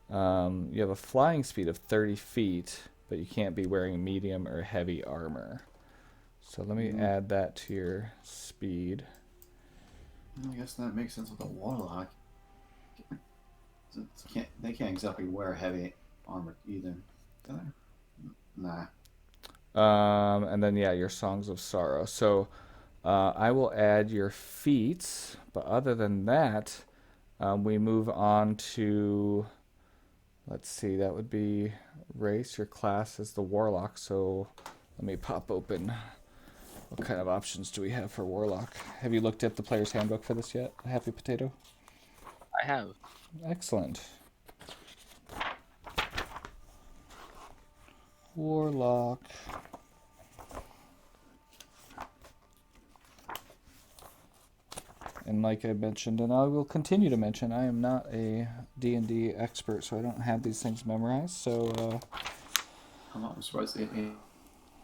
You have a flying speed of 30 feet, but you can't be wearing medium or heavy armor. So let me add that to your speed. I guess that makes sense with a warlock. They can't exactly wear heavy armor either. Nah. And then your Songs of Sorrow. So I will add your feats, but other than that, we move on to, let's see, that would be race. Your class is the warlock. So let me pop open. What kind of options do we have for warlock? Have you looked at the player's handbook for this yet, Happy Potato? I have. Excellent. Warlock. And like I mentioned, and I will continue to mention, I am not a D&D expert, so I don't have these things memorized. So I'm not surprised they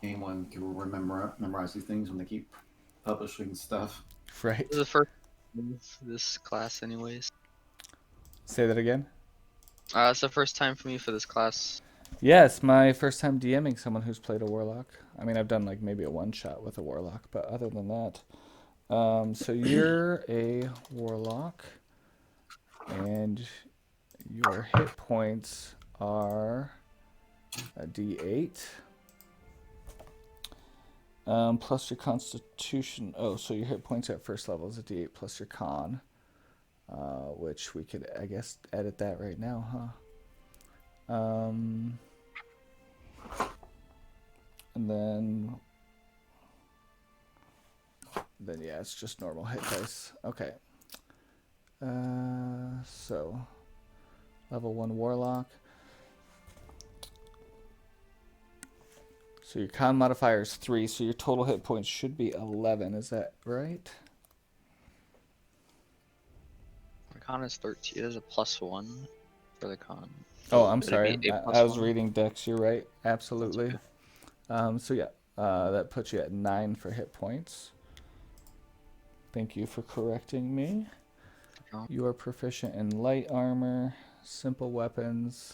anyone can memorize these things when they keep publishing stuff. Right. This is the first this class, anyways. Say that again. It's the first time for me for this class. Yes, my first time DMing someone who's played a warlock. I mean, I've done like maybe a one shot with a warlock, but other than that, so you're a warlock, and your hit points are a D8 plus your Constitution. Oh, so your hit points at first level is a D8 plus your Con, which we could, I guess, edit that right now, huh? And then yeah, it's just normal hit dice. Okay. So level 1 warlock. So your con modifier is 3, so your total hit points should be 11. Is that right? My con is 13. It is a +1 for the con. Oh, I'm It'd sorry. be a I was +1. reading Dex. You're right. That's Absolutely. okay. So yeah, that puts you at 9 for hit points. Thank you for correcting me. No. You are proficient in light armor, simple weapons.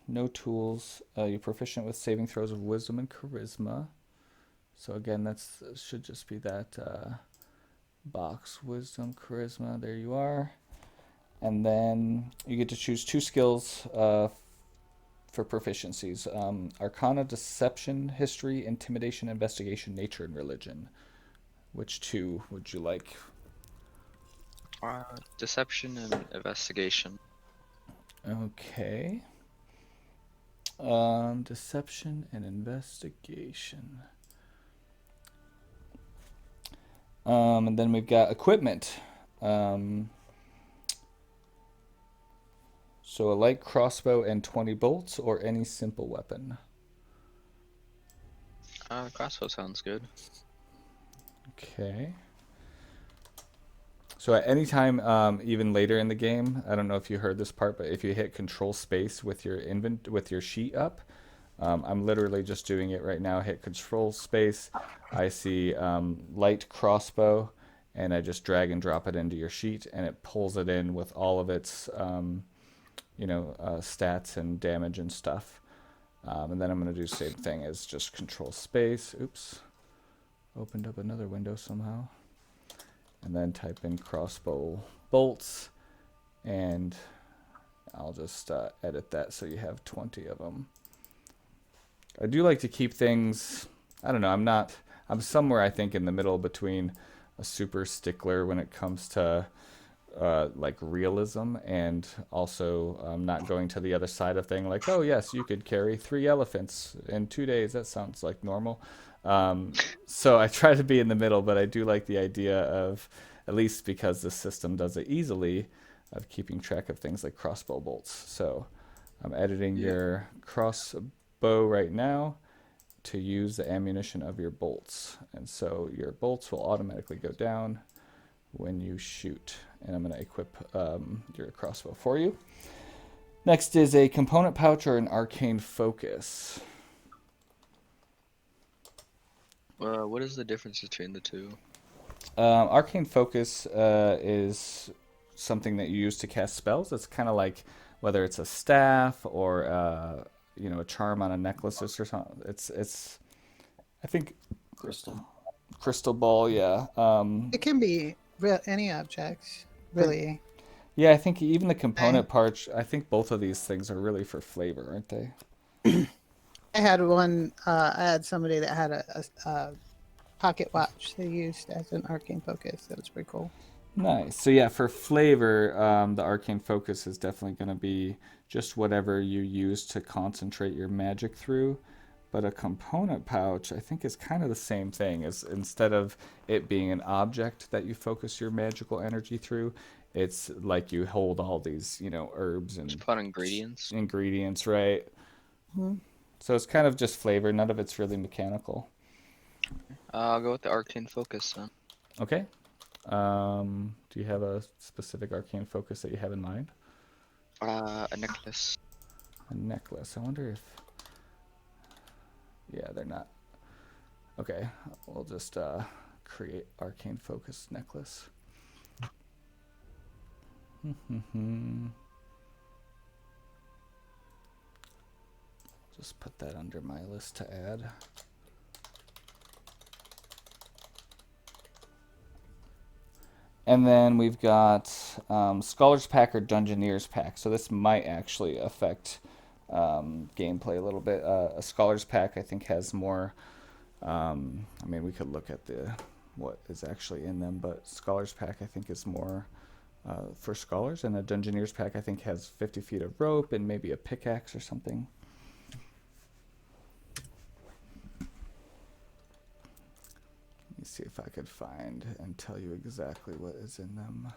No tools. You're proficient with saving throws of wisdom and charisma. So again, that's should just be that box. Wisdom, charisma. There you are. And then you get to choose 2 skills for proficiencies. Arcana, Deception, History, Intimidation, Investigation, Nature, and Religion. Which 2 would you like? Deception and investigation. Okay. Deception and Investigation. And then we've got equipment. So a light crossbow and 20 bolts, or any simple weapon. Crossbow sounds good. Okay. So at any time, even later in the game, I don't know if you heard this part, but if you hit Control Space with your with your sheet up, I'm literally just doing it right now. Hit Control Space. I see light crossbow, and I just drag and drop it into your sheet, and it pulls it in with all of its stats and damage and stuff. And then I'm going to do the same thing as just Control Space. Oops. Opened up another window somehow. And then type in crossbow bolts. And I'll just edit that so you have 20 of them. I do like to keep things, I don't know, I'm somewhere I think in the middle between a super stickler when it comes to like realism, and also not going to the other side of thing, like, oh yes, you could carry 3 elephants in 2 days. That sounds like normal. So I try to be in the middle, but I do like the idea of, at least because the system does it easily, of keeping track of things like crossbow bolts. So I'm editing your crossbow right now to use the ammunition of your bolts. And so your bolts will automatically go down when you shoot. And I'm going to equip your crossbow for you. Next is a component pouch or an arcane focus. What is the difference between the two? Arcane focus is something that you use to cast spells. It's kind of like whether it's a staff or a charm on a necklace or something. It's I think crystal ball. Yeah. It can be any object, really. Yeah, I think even the component parts. I think both of these things are really for flavor, aren't they? I had one. I had somebody that had a pocket watch they used as an arcane focus. That was pretty cool. Nice. So yeah, for flavor, the arcane focus is definitely going to be just whatever you use to concentrate your magic through. But a component pouch, I think, is kind of the same thing. As instead of it being an object that you focus your magical energy through, it's like you hold all these, herbs and Just put ingredients. ingredients, right? Mm-hmm. So it's kind of just flavor. None of it's really Mechanical. I'll go with the arcane focus then. Okay. Do Do you have a specific arcane focus that you have in mind? A necklace. A necklace. I wonder if... Yeah, they're not. Okay, we'll just create arcane focus necklace. Just put that under my list to add. And then we've got Scholars Pack or Dungeoneers Pack. So this might actually affect gameplay a little bit. A Scholars Pack, I think, has more... I mean, we could look at what is actually in them, but Scholars Pack, I think, is more for scholars. And a Dungeoneers Pack, I think, has 50 feet of rope and maybe a pickaxe or something. Let me see if I could find and tell you exactly what is in them.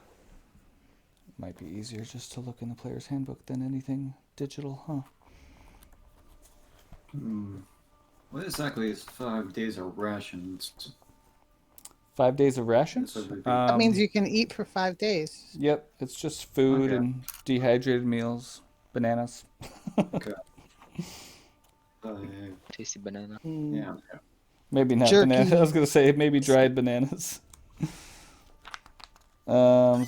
It might be easier just to look in the player's handbook than anything digital, huh? What exactly is 5 days of rations? 5 days of rations? That means you can eat for 5 days. Yep, it's just food Okay. and dehydrated meals, bananas. Okay. Tasty banana. Yeah. Maybe not Jerky. bananas. I was gonna say maybe dried bananas. Trail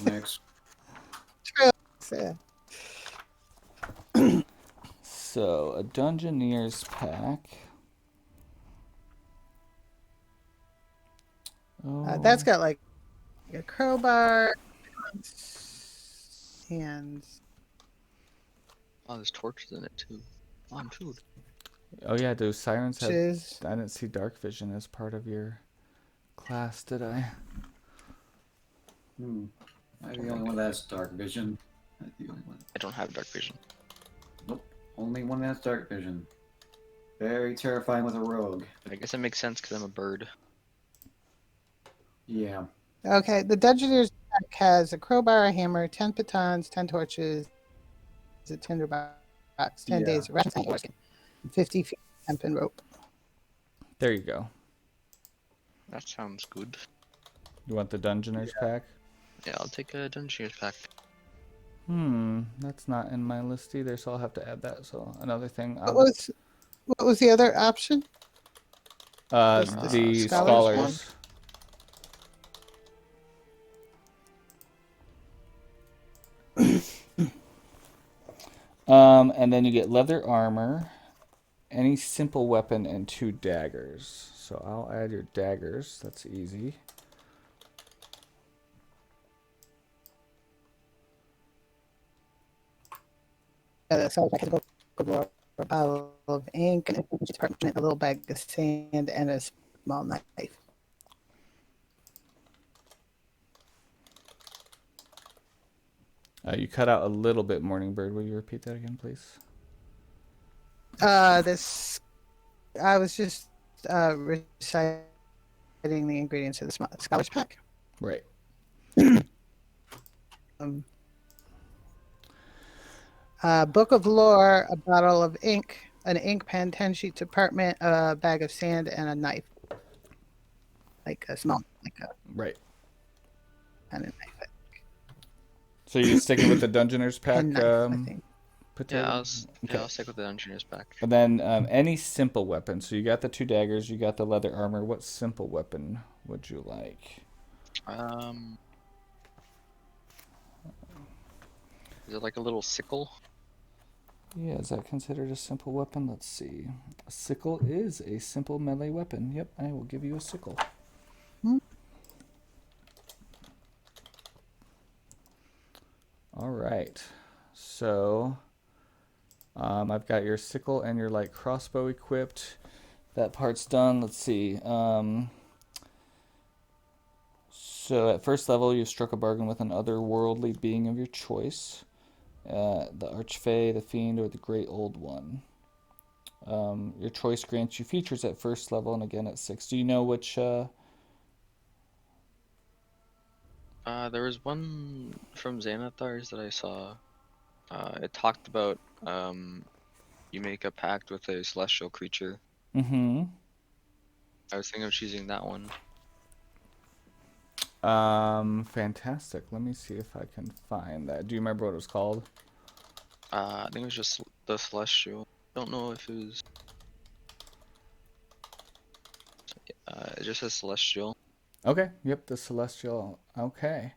mix. Yeah. So a Dungeoneers Pack. That's got like a crowbar and Oh, there's torches in it too. Oh, I'm food. Oh yeah, do sirens have... torches. I didn't see dark vision as part of your class, did I? I'm the only one that has dark vision. I'm the only one. I don't have dark vision. Nope. Only one that has dark vision. Very terrifying with a rogue. I guess it makes sense because I'm a bird. Yeah. Okay, the Dungeoneers pack has a crowbar, a hammer, 10 pitons, 10 torches, a tinderbox, 10 Yeah. days of rations, 50 feet of hemp and rope. There you go. That sounds good. You want the Dungeoneers Pack? Yeah, I'll take a Dungeoneers Pack. That's not in my list either, so I'll have to add that. So another thing. What was the other option? The Scholars scholars. And then you get leather armor, any simple weapon, and 2 daggers. So I'll add your daggers. That's easy. So I could go a bottle of ink, a little bag of sand, and a small knife. You cut out a little bit, Morning Bird. Will you repeat that again, please? I was just reciting the ingredients of the Scholars Pack. Right. Book of lore, a bottle of ink, an ink pen, 10 sheets of parchment, a bag of sand, and a knife. Like a small, Right. kind of knife. So you're sticking with the Dungeoneers Pack? Pen knife, I think. Potato? Yeah, Okay. I'll stick with the Dungeoneers Pack. And then any simple weapon. So you got the 2 daggers, you got the leather armor. What simple weapon would you like? Is it like a little sickle? Yeah, is that considered a simple weapon? Let's see. A sickle is a simple melee weapon. Yep, I will give you a sickle. All right. So I've got your sickle and your light crossbow equipped. That part's done. Let's see. So at first level, you struck a bargain with an otherworldly being of your choice. The Archfey, the Fiend, or the Great Old One. Your choice grants you features at first level and again at 6. Do you know which... There was one from Xanathar's that I saw. It talked about you make a pact with a celestial creature. Mm-hmm. I was thinking of choosing that one. Fantastic. Let me see if I can find that. Do you remember what it was called? I think it was just the Celestial. Don't know if it was. It just says Celestial. Okay. Yep, the Celestial. Okay.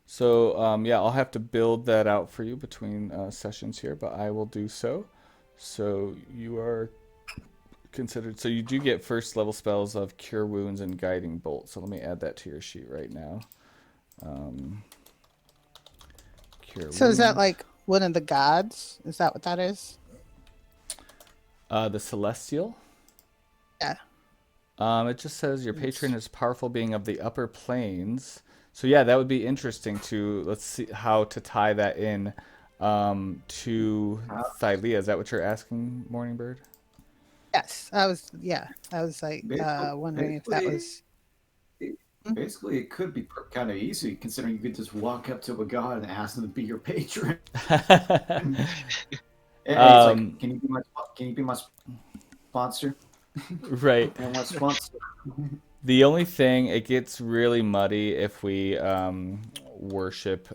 So, yeah, I'll have to build that out for you between sessions here, but I will do so. So you are considered. So you do get first level spells of Cure Wounds and Guiding Bolt. So let me add that to your sheet right now. Um, Cure So is that Wounds. like one of the gods? Is that what that is? The Celestial. Yeah. It just says your patron is a powerful being of the upper planes. So yeah, that would be interesting to let's see how to tie that in to Thylea. Is that what you're asking, Morning Bird? Yes. I was. Yeah. I was like Basically, wondering if that was. basically, it could be kind of easy considering you could just walk up to a god and ask them to be your patron. And it's like, um, can you be my sponsor? right. And my sponsor. The only thing, it gets really muddy if we worship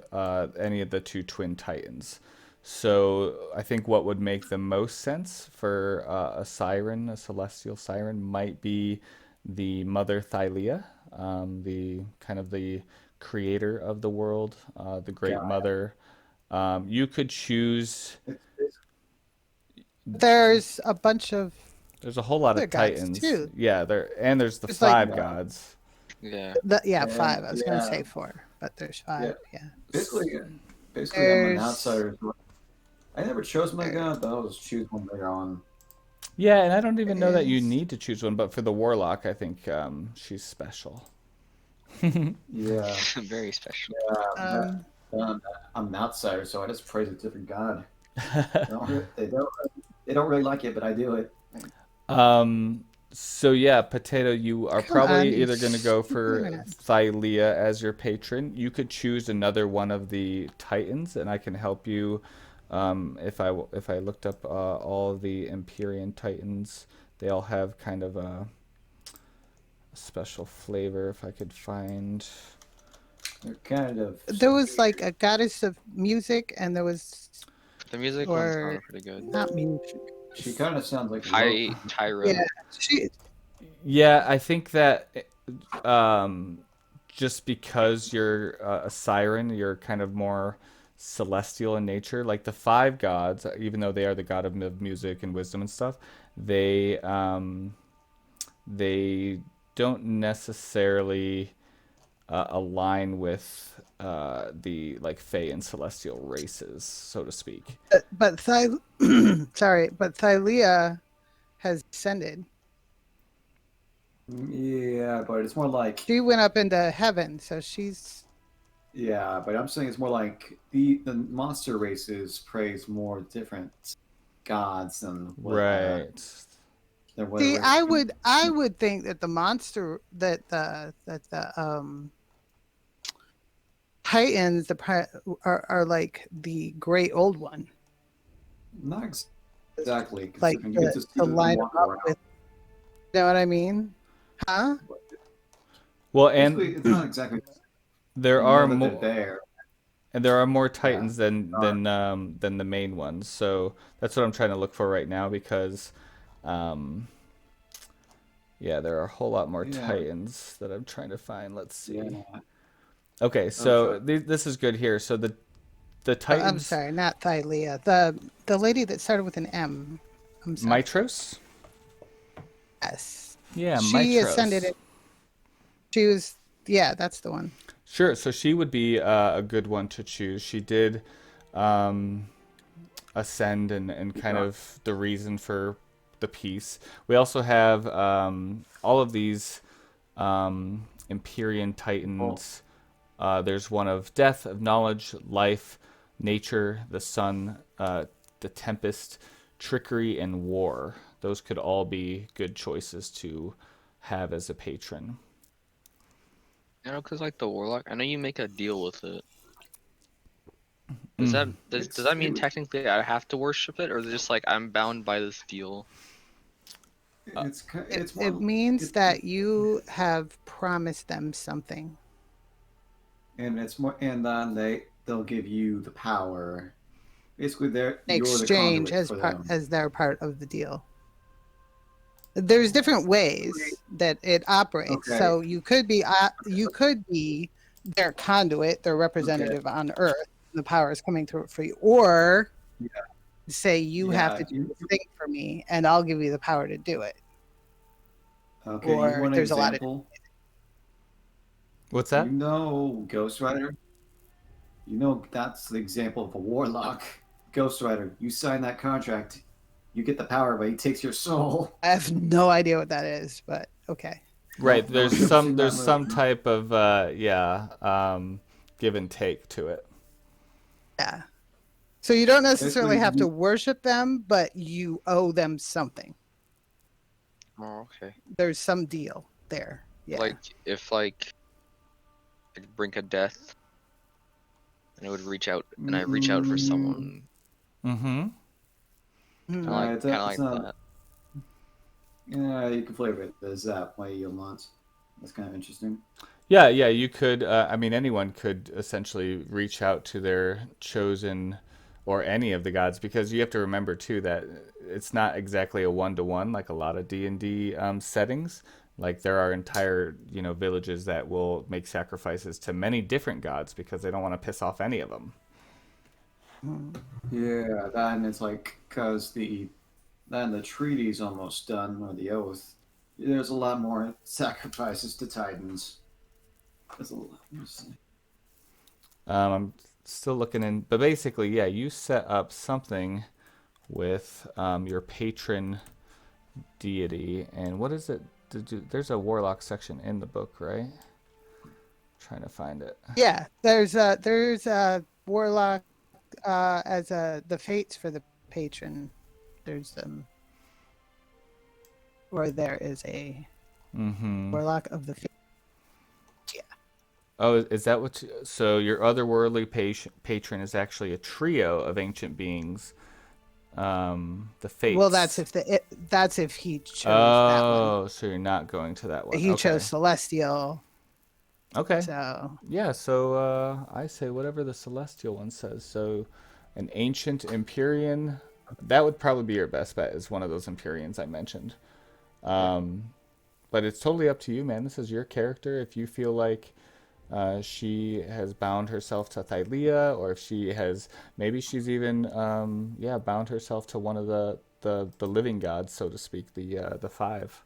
any of the two twin titans. So I think what would make the most sense for a siren, a celestial siren, might be the Mother Thylea, the kind of the creator of the world, the Great God, Mother. You could choose. it's There's a bunch of There's a whole lot other of gods titans. too. Yeah, there's the There's like five yeah, gods. Yeah. yeah, and 5. I was gonna yeah, say 4, but there's yeah. 5. Yeah. Basically, basically, I'm an There's outsider. I never chose my there, god, but I'll just choose one later on. Yeah, and I don't even know that you there's need to choose one, but for the warlock, I think she's special. Yeah, Very special. that, um um, I'm an outsider, so I just praise a different god. They don't really like it, but I do it. um, so yeah, Potato, you are come on, probably you either going to go stupid for internet. Thylea as your patron. You could choose another one of the titans, and I can help you. If I looked up all of the Empyrean titans, they all have kind of a special flavor. If I could find. They're kind of There was like a goddess of music, and there was, The music one or sounded pretty good. not music. she kind of sounds like Lo. Tyra. Yeah, she. Yeah, I think that um, just because you're a siren, you're kind of more celestial in nature. Like the five gods, even though they are the god of music and wisdom and stuff, they they don't necessarily align with the like Fey and celestial races, so to speak. But sorry, but Thylea has ascended. Yeah, but it's more like She went up into heaven, so she's. yeah, but I'm saying it's more like the monster races praise more different gods Right. than what See, we're I would think that the monster that the Titans are like the great old one, not exactly like considering you get to see to them line walk them up around. with. You know what I mean? Huh? Well, Basically, it's and not exactly. there You know are that they're more. there. And there are more Yeah. titans than the main ones. So that's what I'm trying to look for right now because um yeah, there are a whole lot more Yeah. titans that I'm trying to find. Let's Yeah. see. Okay, I'm trying. so this is good here. So the Oh, I'm titans sorry, not Thylea. The lady that started with an M. I'm sorry. Mitros? Yes. Yeah, She ascended Mitros. it. She was. Yeah, that's the one. Sure, so she would be a good one to choose. She did um ascend and kind Yeah. of the reason for the piece. We also have all of these Empyrean Well, Titans. There's one of death, of knowledge, life, nature, the sun, the tempest, trickery, and war. Those could all be good choices to have as a patron. You know, cause like the warlock, I know you make a deal with it. Mm. Does that mean technically I have to worship it, or is it just like I'm bound by this deal? It it's it more means it, that you have promised them something. and it's more, and then they'll give you the power. Basically, In you're the exchange conduit as for part them. as their part of the deal. There's different ways that it operates. Okay. So you could be their conduit, their Okay. representative on Earth. The power is coming through for you, or Yeah. say you have to Yeah. do this thing for me, and I'll give you the power to do it. Okay. You Or want an there's a lot of example? What's You that? know Ghost Rider? You know that's the example of a warlock. Ghost Rider, you sign that contract, you get the power, but he takes your soul. I have no idea what that is, but okay. Right. No There's one's ever some seen that there's some movie. type of give and take to it. Yeah. So you don't necessarily Basically, have to worship them, but you owe them something. Oh, okay. There's some deal there. Yeah. Like if like brink of death, and it would reach out, and I reach out for someone, Mm-hmm. Hmm. kind of it's like not. that. Yeah, you can flavor it as that way you want. That's kind of interesting. Yeah, yeah, you could. I mean, anyone could essentially reach out to their chosen or any of the gods because you have to remember too that it's not exactly a one-to-one like a lot of D&D settings. Like there are entire, villages that will make sacrifices to many different gods because they don't want to piss off any of them. Hmm. Yeah, then it's like because the treaty's almost done or the oath. There's a lot more sacrifices to Titans. There's a lot. I'm still looking in, but basically, yeah, you set up something with your patron deity, and what is it? There's a warlock section in the book, right? Trying to find it. Yeah. There's a warlock as the fates for the patron. There's or there is a Mm-hmm. warlock of the fates. Yeah. Oh, is that what? So your otherworldly patron is actually a trio of ancient beings, the Well, that's Fates. that's if he chose that one. Oh, so you're not going to that one. He chose Okay. celestial. Okay. So Yeah, so I say whatever the celestial one says. So an ancient Empyrean, that would probably be your best bet, is one of those Empyreans I mentioned. Yeah. But it's totally up to you, man. This is your character. If you feel like she has bound herself to Thylea, or if she has, maybe she's even, yeah, bound herself to one of the living gods, so to speak, the five.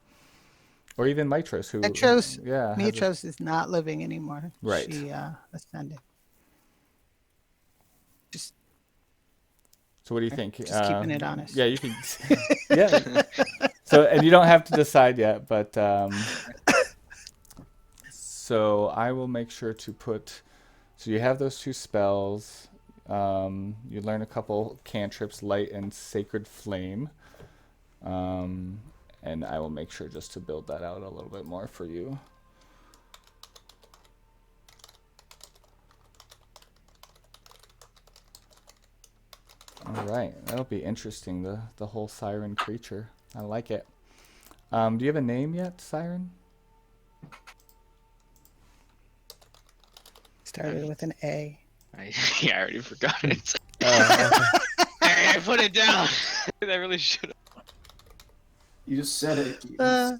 Or even Mitros, who, Metros yeah, has a, Metros is not living anymore. right. She ascended. Just So what do you think? just keeping it honest. Yeah, you can. Yeah. So and you don't have to decide yet, but so I will make sure to put. So you have those two spells. You learn a couple cantrips, light and sacred flame. Um, and I will make sure just to build that out a little bit more for you. All right, that'll be interesting. The whole siren creature. I like it. Do you have a name yet, siren? Started with an A. Yeah, I already forgot it. Oh, I put it down. I really should have. You just said it. Uh,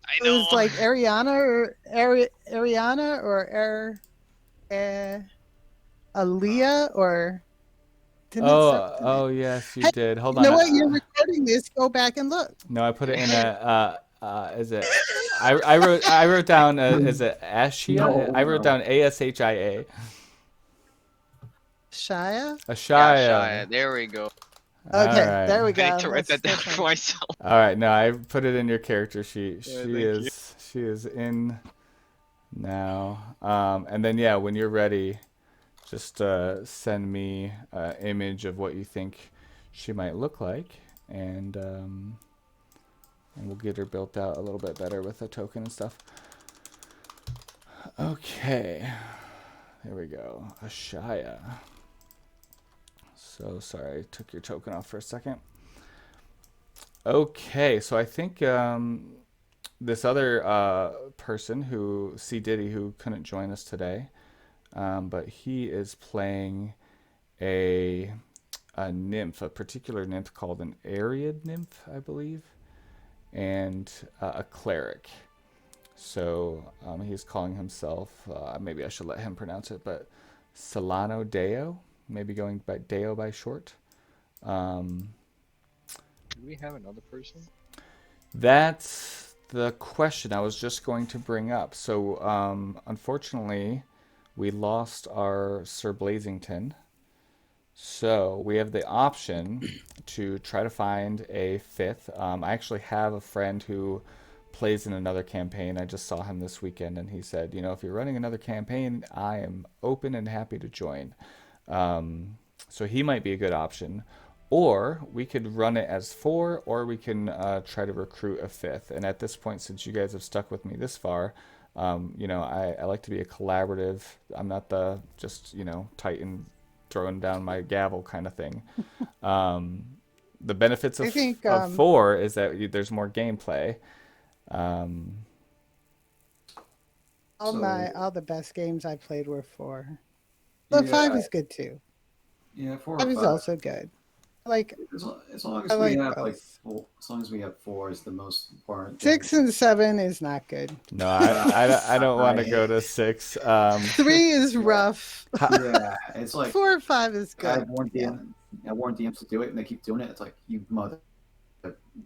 I it know. was like Ariana or Aaliyah or didn't it start with an A? oh yes, you Hey, did. Hold you on. know what? You're recording this. Go back and look. No, I put it in a. Is it? I wrote down. Is it Ashia? I wrote No. down Ashia. Shia. Yeah, Ashia. Shia. There we go. All Okay, right. there we I need go. to write that down That's for fine. myself. All right. No, I put it in your character sheet. Yeah, She thank you. is. She is in now. And then yeah, when you're ready, just send me an image of what you think she might look like, and we'll get her built out a little bit better with a token and stuff. Okay, there we go. Ashaya. So sorry, I took your token off for a second. Okay, so I think this other person C. Diddy, who couldn't join us today, but he is playing a a nymph, a particular nymph called an Ariad nymph, I believe, and a cleric. So he's calling himself, maybe I should let him pronounce it, but Solano Deo, maybe going by Deo by short. Um, Do we have another person? that's the question I was just going to bring up. So unfortunately, we lost our Sir Blazington. So we have the option to try to find a fifth. I actually have a friend who plays in another campaign. I just saw him this weekend, and he said, if you're running another campaign, I am open and happy to join. So he might be a good option. Or we could run it as four, or we can try to recruit a fifth. And at this point, since you guys have stuck with me this far, I like to be a collaborative. I'm not the just, Titan throwing down my gavel kind of thing. The benefits I of, think of four is that there's more gameplay. all the best games I played were 4. But 5 is good too. Yeah, 4 or 5 is 5. also good. Like As long as I we like have both. as long as we have 4 is the most important. 6 and 7 is not good. No, I don't want to go to 6. 3 is rough. Yeah, it's like 4 or 5 is I good. warned Yeah. I warned DMs to do it, and they keep doing it. It's like, you mother,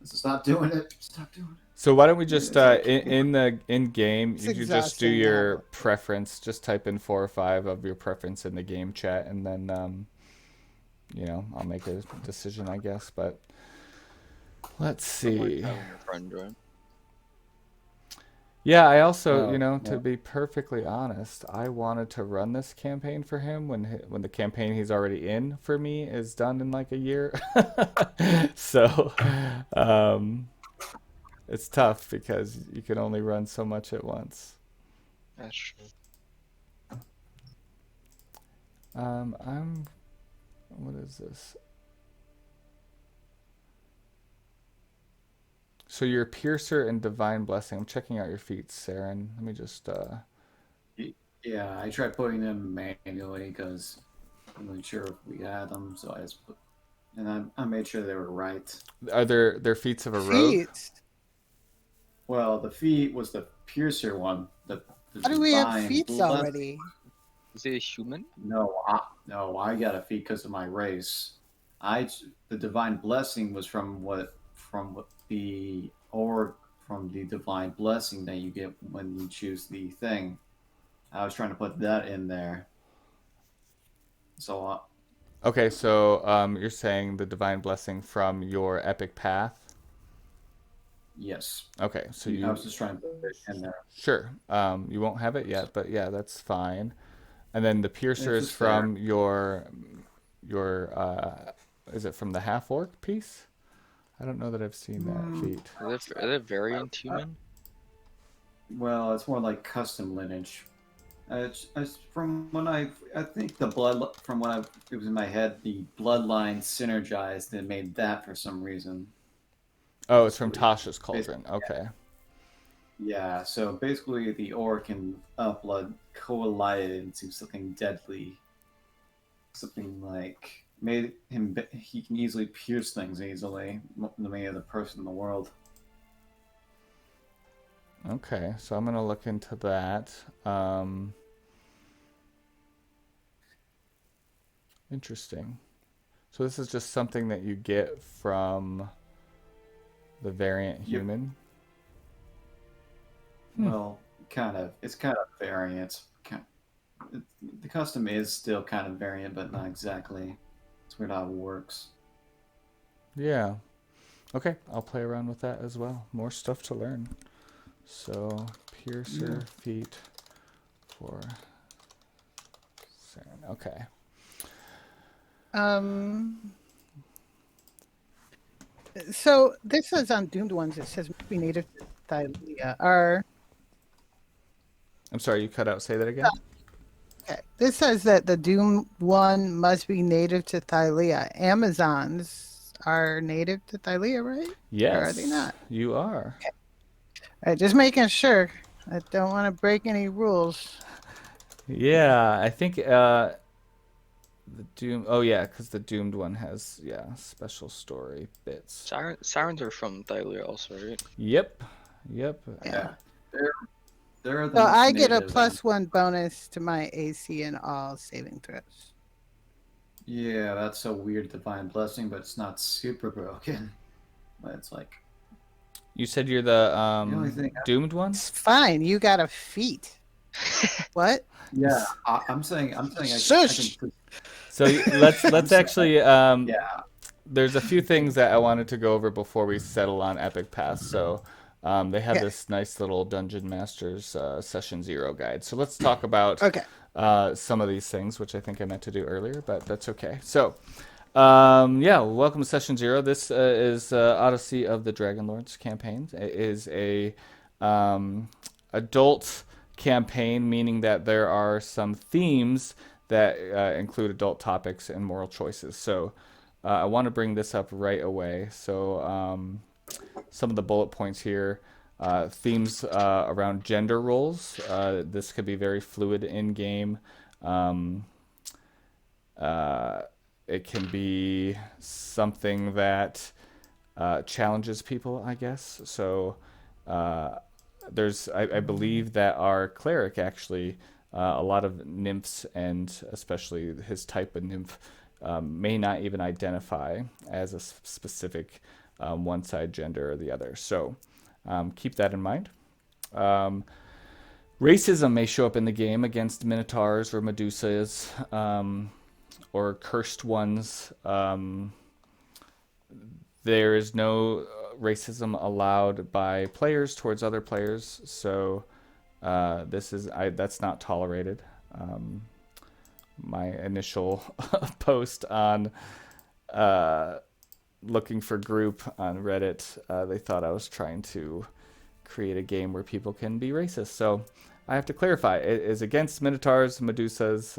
stop doing it. Stop doing it. So why don't we just It's like- in game It's you could just do exhausting to your have it. preference, just type in 4 or 5 of your preference in the game chat, and then I'll make a decision, I guess. But let's Don't mind see. having your friend join. Yeah, I also, No, to no. be perfectly honest, I wanted to run this campaign for him when the campaign he's already in for me is done in like a year. So, it's tough because you can only run so much at once. That's true. What is this? So you're Piercer and Divine Blessing. I'm checking out your feats, Saren. Let me just, Yeah, I tried putting them manually because I wasn't sure if we had them, so I just put, and I made sure they were right. are there feats of a rogue? Feet. Well, the feet was the piercer one. The How do we have divine feet bless- already? Is he a human? No, I got a feat because of my race. The divine blessing was from the org from the divine blessing that you get when you choose the thing. I was trying to put that in there. So Okay, so you're saying the Divine Blessing from your epic path? yes, Okay, so I you was just trying to put it in there. sure. You won't have it yet, but yeah, that's fine. And then the Piercer It's is just from your is it from the half orc piece? I don't know that I've seen that feat. Is it variant human? Well, it's more like custom lineage. It's from when I think the blood from when it was in my head, the bloodline synergized and made that for some reason. Oh, it's from Tasha's Cauldron. Okay. Yeah, so basically the orc and blood collided into something deadly. Something like made him he can easily pierce things easily more than any other person in the world. Okay, so I'm gonna look into that. Interesting. So this is just something that you get from the variant Yep. human. Well, it's kind of variant. The custom is still kind of variant, but not exactly. It's weird how it works. Yeah. Okay, I'll play around with that as well. More stuff to learn. So, Piercer feat for Saren. Okay. So this says on Doomed Ones, it says must be native to Thylea. I'm sorry, you cut out. Say that again. Okay. This says that the Doom one must be native to Thylea. Amazons are native to Thylea, right? Yes. Or are they not? You are. All right, just making sure. I don't want to break any rules. Yeah, I think the Doom. Oh yeah, because the Doomed one has special story bits. Sirens are from Thylia also, right? Yep, yep. Yeah. Yeah, they're they're the So most I get a native. And +1 bonus to my AC and all saving throws. yeah, that's a weird divine blessing, but it's not super broken. But it's like You said you're the the only thing. Doomed one. It's fine. You got a feat. What? Yeah, I'm saying Shush! So let's actually yeah. there's a few things that I wanted to go over before we settle on Epic Pass. So they have Okay. this nice little Dungeon Masters Session Zero guide. So let's talk about Okay. some of these things, which I think I meant to do earlier, but that's okay. So welcome to Session Zero. This is Odyssey of the Dragonlords campaign. It is a adult campaign, meaning that there are some themes that include adult topics and moral choices. So I want to bring this up right away. So some of the bullet points here. Themes around gender roles. This could be very fluid in game. Um, it can be something that challenges people, I guess. So I believe that our cleric actually, a lot of nymphs and especially his type of nymph may not even identify as a specific one side gender or the other. So keep that in mind. Racism may show up in the game against minotaurs or medusas or cursed ones. There is no racism allowed by players towards other players, so that's not tolerated. My initial post on looking for group on Reddit, they thought I was trying to create a game where people can be racist. So I have to clarify: it is against minotaurs, medusas,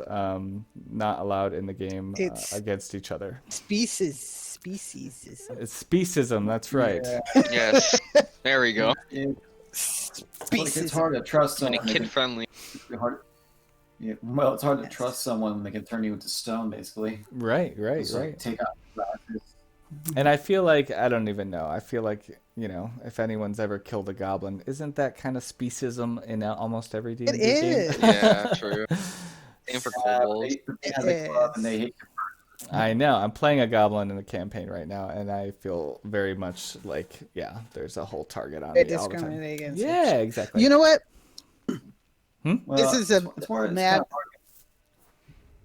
not allowed in the game It's against each other. Speciesism. It's speciesism. That's right. Yeah, Yes. There we go. it's like it's Speciesism. hard to trust And someone. kid friendly. Well, it's hard to trust someone when they can turn you into stone, basically. Right. Just like take out glasses. And I feel like I don't even know. I feel like if anyone's ever killed a goblin, isn't that kind of speciesism in almost every D&D It game? is. Yeah, true. Same for Yeah, but kobolds. they have a club and they hate I know. I'm playing a goblin in the campaign right now, and I feel very much like, there's a whole target on They me all the time. discriminate against Yeah, exactly. You know what? Well, This is a it's more, it's mad- kind of hard.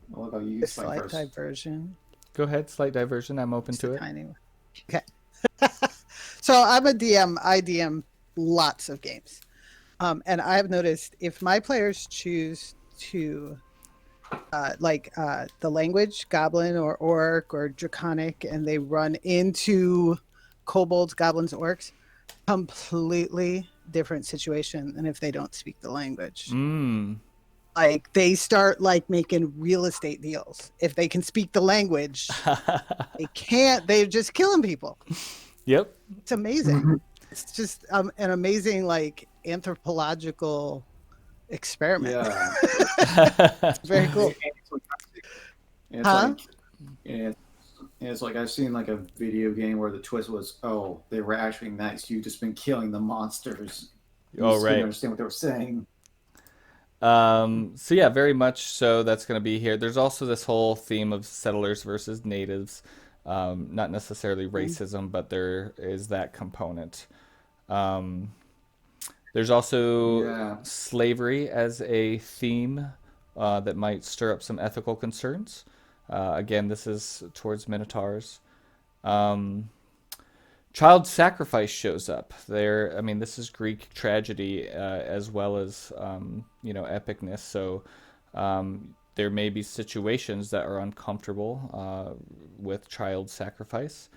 Well, look, you A fight slight first. diversion. Go ahead, slight diversion. I'm open Just to a it. tiny one. Okay. So I'm a DM. I DM lots of games. And I've noticed if my players choose to the language, goblin or orc or draconic, and they run into kobolds, goblins, orcs, completely different situation than if they don't speak the language. Like they start like making real estate deals. If they can speak the language, they can't. They're just killing people. Yep. It's amazing. It's just an amazing like anthropological experiment. Yeah. It's very cool. And it's Huh? like, and it's like I've seen like a video game where the twist was, oh, they were actually nice. You've just been killing the monsters. You Oh, just couldn't right. understand what they were saying. So yeah, very much so. That's going to be here. There's also this whole theme of settlers versus natives. Not necessarily racism, but there is that component. There's also Yeah. slavery as a theme that might stir up some ethical concerns. Again, this is towards minotaurs. Child sacrifice shows up there. I mean, this is Greek tragedy as well as epicness. So there may be situations that are uncomfortable with child sacrifice,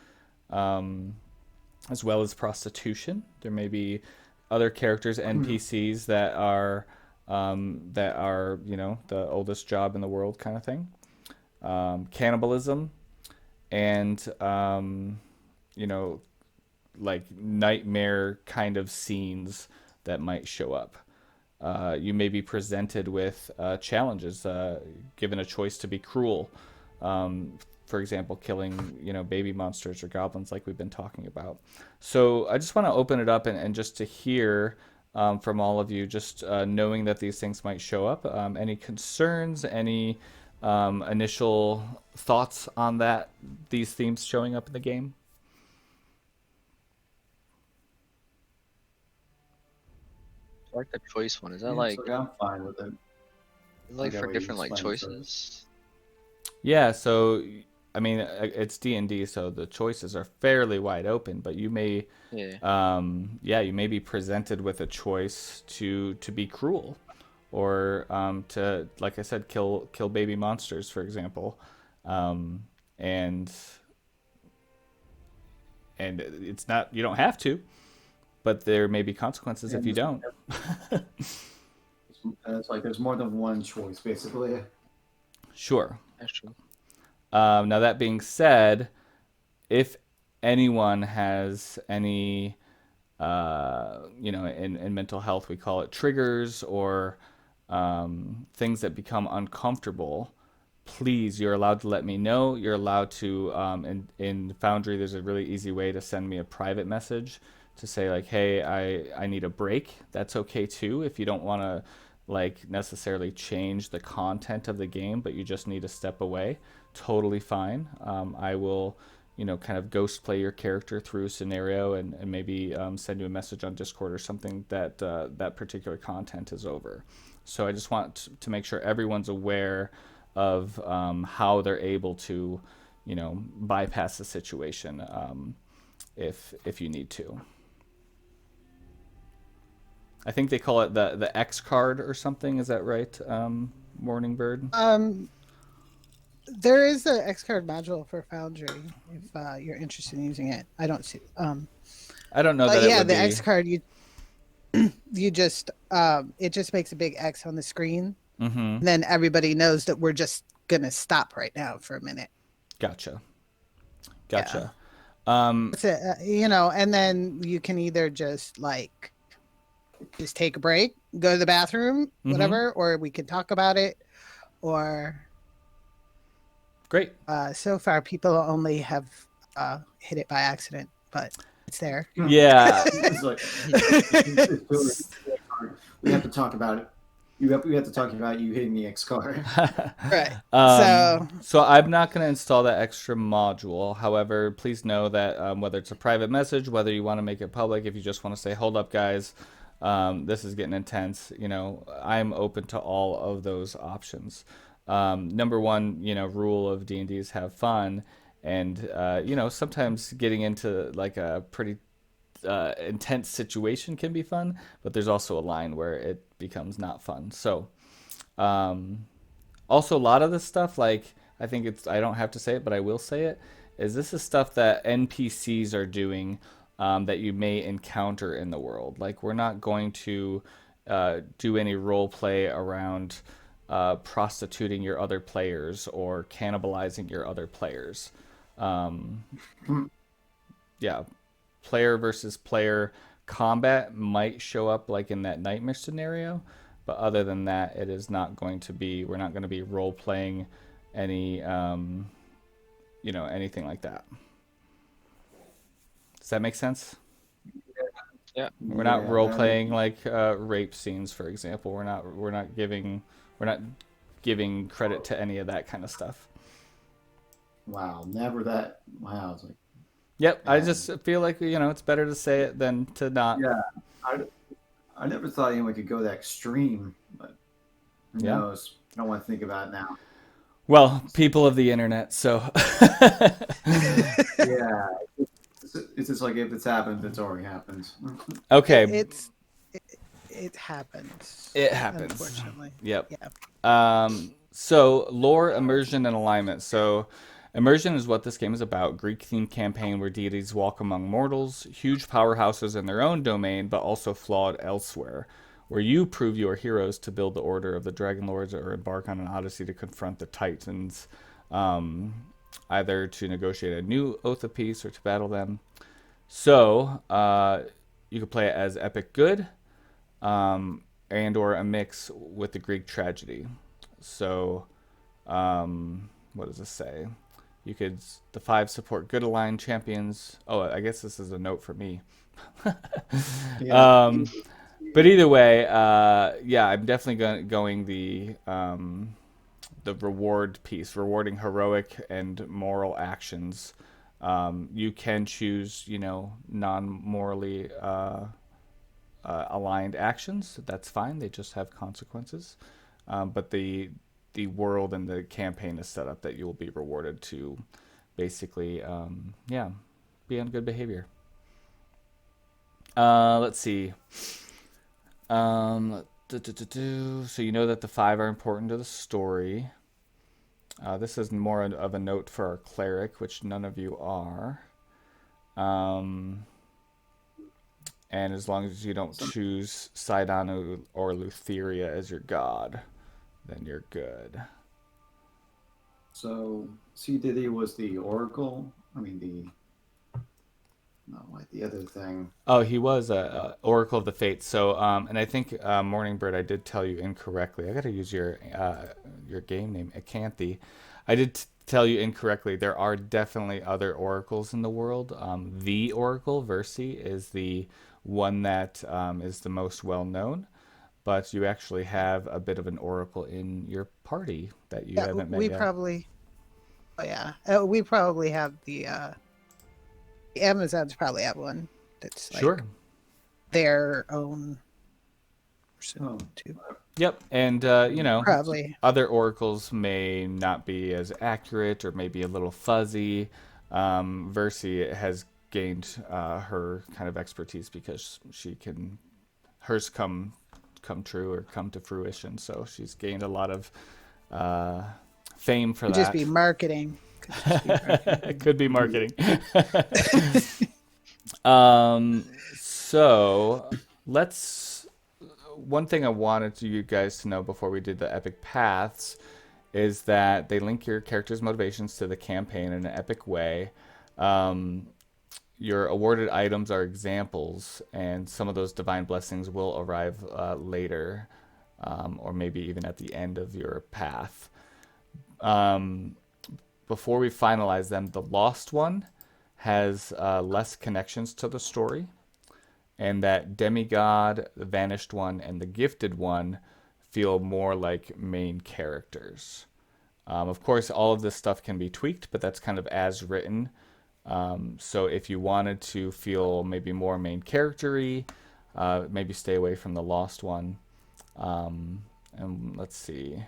as well as prostitution. There may be other characters, NPCs that are the oldest job in the world kind of thing. Cannibalism and like nightmare kind of scenes that might show up. you may be presented with challenges, given a choice to be cruel. For example, killing baby monsters or goblins, like we've been talking about. So I just want to open it up and just to hear from all of you, just knowing that these things might show up. Any concerns? Any initial thoughts on that? These themes showing up in the game? I like the choice one. Is that Yeah, like, so I'm fine with it. like that for way you different like explain it to us. choices? Yeah, so I mean, it's D&D, so the choices are fairly wide open, but you may, Yeah. you may be presented with a choice to be cruel, or to, like I said, kill baby monsters, for example, um, and it's not, you don't have to, but there may be consequences if And you don't. it's like there's more than one choice, basically. Sure. That's true. Now that being said, if anyone has any in mental health, we call it triggers, or things that become uncomfortable, please, you're allowed to let me know. You're allowed to, in Foundry, there's a really easy way to send me a private message to say, like, hey, I need a break. That's okay too, if you don't want to, like, necessarily change the content of the game, but you just need to step away. Totally fine. I will kind of ghost play your character through a scenario, and maybe send you a message on Discord or something that that particular content is over. So I just want to make sure everyone's aware of how they're able to, bypass the situation, if you need to. I think they call it the X card or something. Is that right, Morning Bird? There is an X card module for Foundry if you're interested in using it. I don't see. I don't know But that it yeah, would the be. X card you just it just makes a big X on the screen. Mm-hmm. Then everybody knows that we're just gonna stop right now for a minute. Gotcha. Yeah. Um, That's it, and then you can either just just take a break, go to the bathroom, whatever, or we can talk about it, or Great. so far people only have hit it by accident, but it's there. Yeah. It's like we have to talk about it. We have to talk about you hitting the X card. Right. So I'm not going to install that extra module. However, please know that whether it's a private message, whether you want to make it public, if you just want to say, hold up, guys, this is getting intense, I'm open to all of those options. Number one, rule of D&D is have fun. And, sometimes getting into like a pretty intense situation can be fun, but there's also a line where it becomes not fun. So, also a lot of this stuff, like, I think I don't have to say it, but I will say it, this is stuff that NPCs are doing, that you may encounter in the world. Like, we're not going to do any role play around prostituting your other players or cannibalizing your other players. Yeah, player versus player combat might show up like in that nightmare scenario, but other than that, it is not going to be. We're not going to be role playing any, anything like that. Does that make sense? Yeah. We're not role playing like rape scenes, for example. We're not giving credit to any of that kind of stuff. Wow, never that. Wow, it's like. Yep, I just feel like it's better to say it than to not. Yeah, I never thought anyone could go that extreme, but who knows? I don't want to think about it now. Well, people of the internet, so. Yeah, it's just like if it's happened, it's already happened. Okay. It happens. It happens. Unfortunately. Yep. Yeah. So lore, immersion, and alignment. So immersion is what this game is about. Greek-themed campaign where deities walk among mortals, huge powerhouses in their own domain, but also flawed elsewhere, where you prove you are heroes to build the order of the Dragonlords or embark on an odyssey to confront the Titans, either to negotiate a new oath of peace or to battle them. So you could play it as epic good. and or a mix with the Greek tragedy. So, what does this say? You could the 5 support good aligned champions. Oh, I guess this is a note for me. Yeah. But either way, yeah, I'm definitely going the reward piece, rewarding heroic and moral actions. You can choose, non-morally aligned actions. That's fine. They just have consequences. But the world and the campaign is set up that you will be rewarded to basically, yeah, be on good behavior. Let's see. So you know that the 5 are important to the story. This is more of a note for our cleric, which none of you are. And as long as you don't choose Sidon or Lutheria as your god, then you're good. So CDD was the Oracle. I mean not like the other thing. Oh, he was a Oracle of the Fates. So, and I think Morning Bird, I did tell you incorrectly. I got to use your game name, Acanthe. I did tell you incorrectly. There are definitely other oracles in the world. The Oracle, Versi, is the one that is the most well known. But you actually have a bit of an oracle in your party that you haven't met we yet. probably. Oh yeah, we probably have the Amazons probably have one that's like Sure. their own person Oh. too. Yep, and Probably. other oracles may not be as accurate or maybe a little fuzzy. Versi has gained her kind of expertise because hers come true or come to fruition. So she's gained a lot of fame for Could that. just be marketing. It could be marketing. So let's. One thing I wanted you guys to know before we did the epic paths is that they link your character's motivations to the campaign in an epic way. Your awarded items are examples, and some of those divine blessings will arrive later, or maybe even at the end of your path. Before we finalize them, the Lost One has less connections to the story, and that Demigod, the Vanished One, and the Gifted One feel more like main characters. Of course, all of this stuff can be tweaked, but that's kind of as written. So if you wanted to feel maybe more main character-y, maybe stay away from the Lost One. And let's see.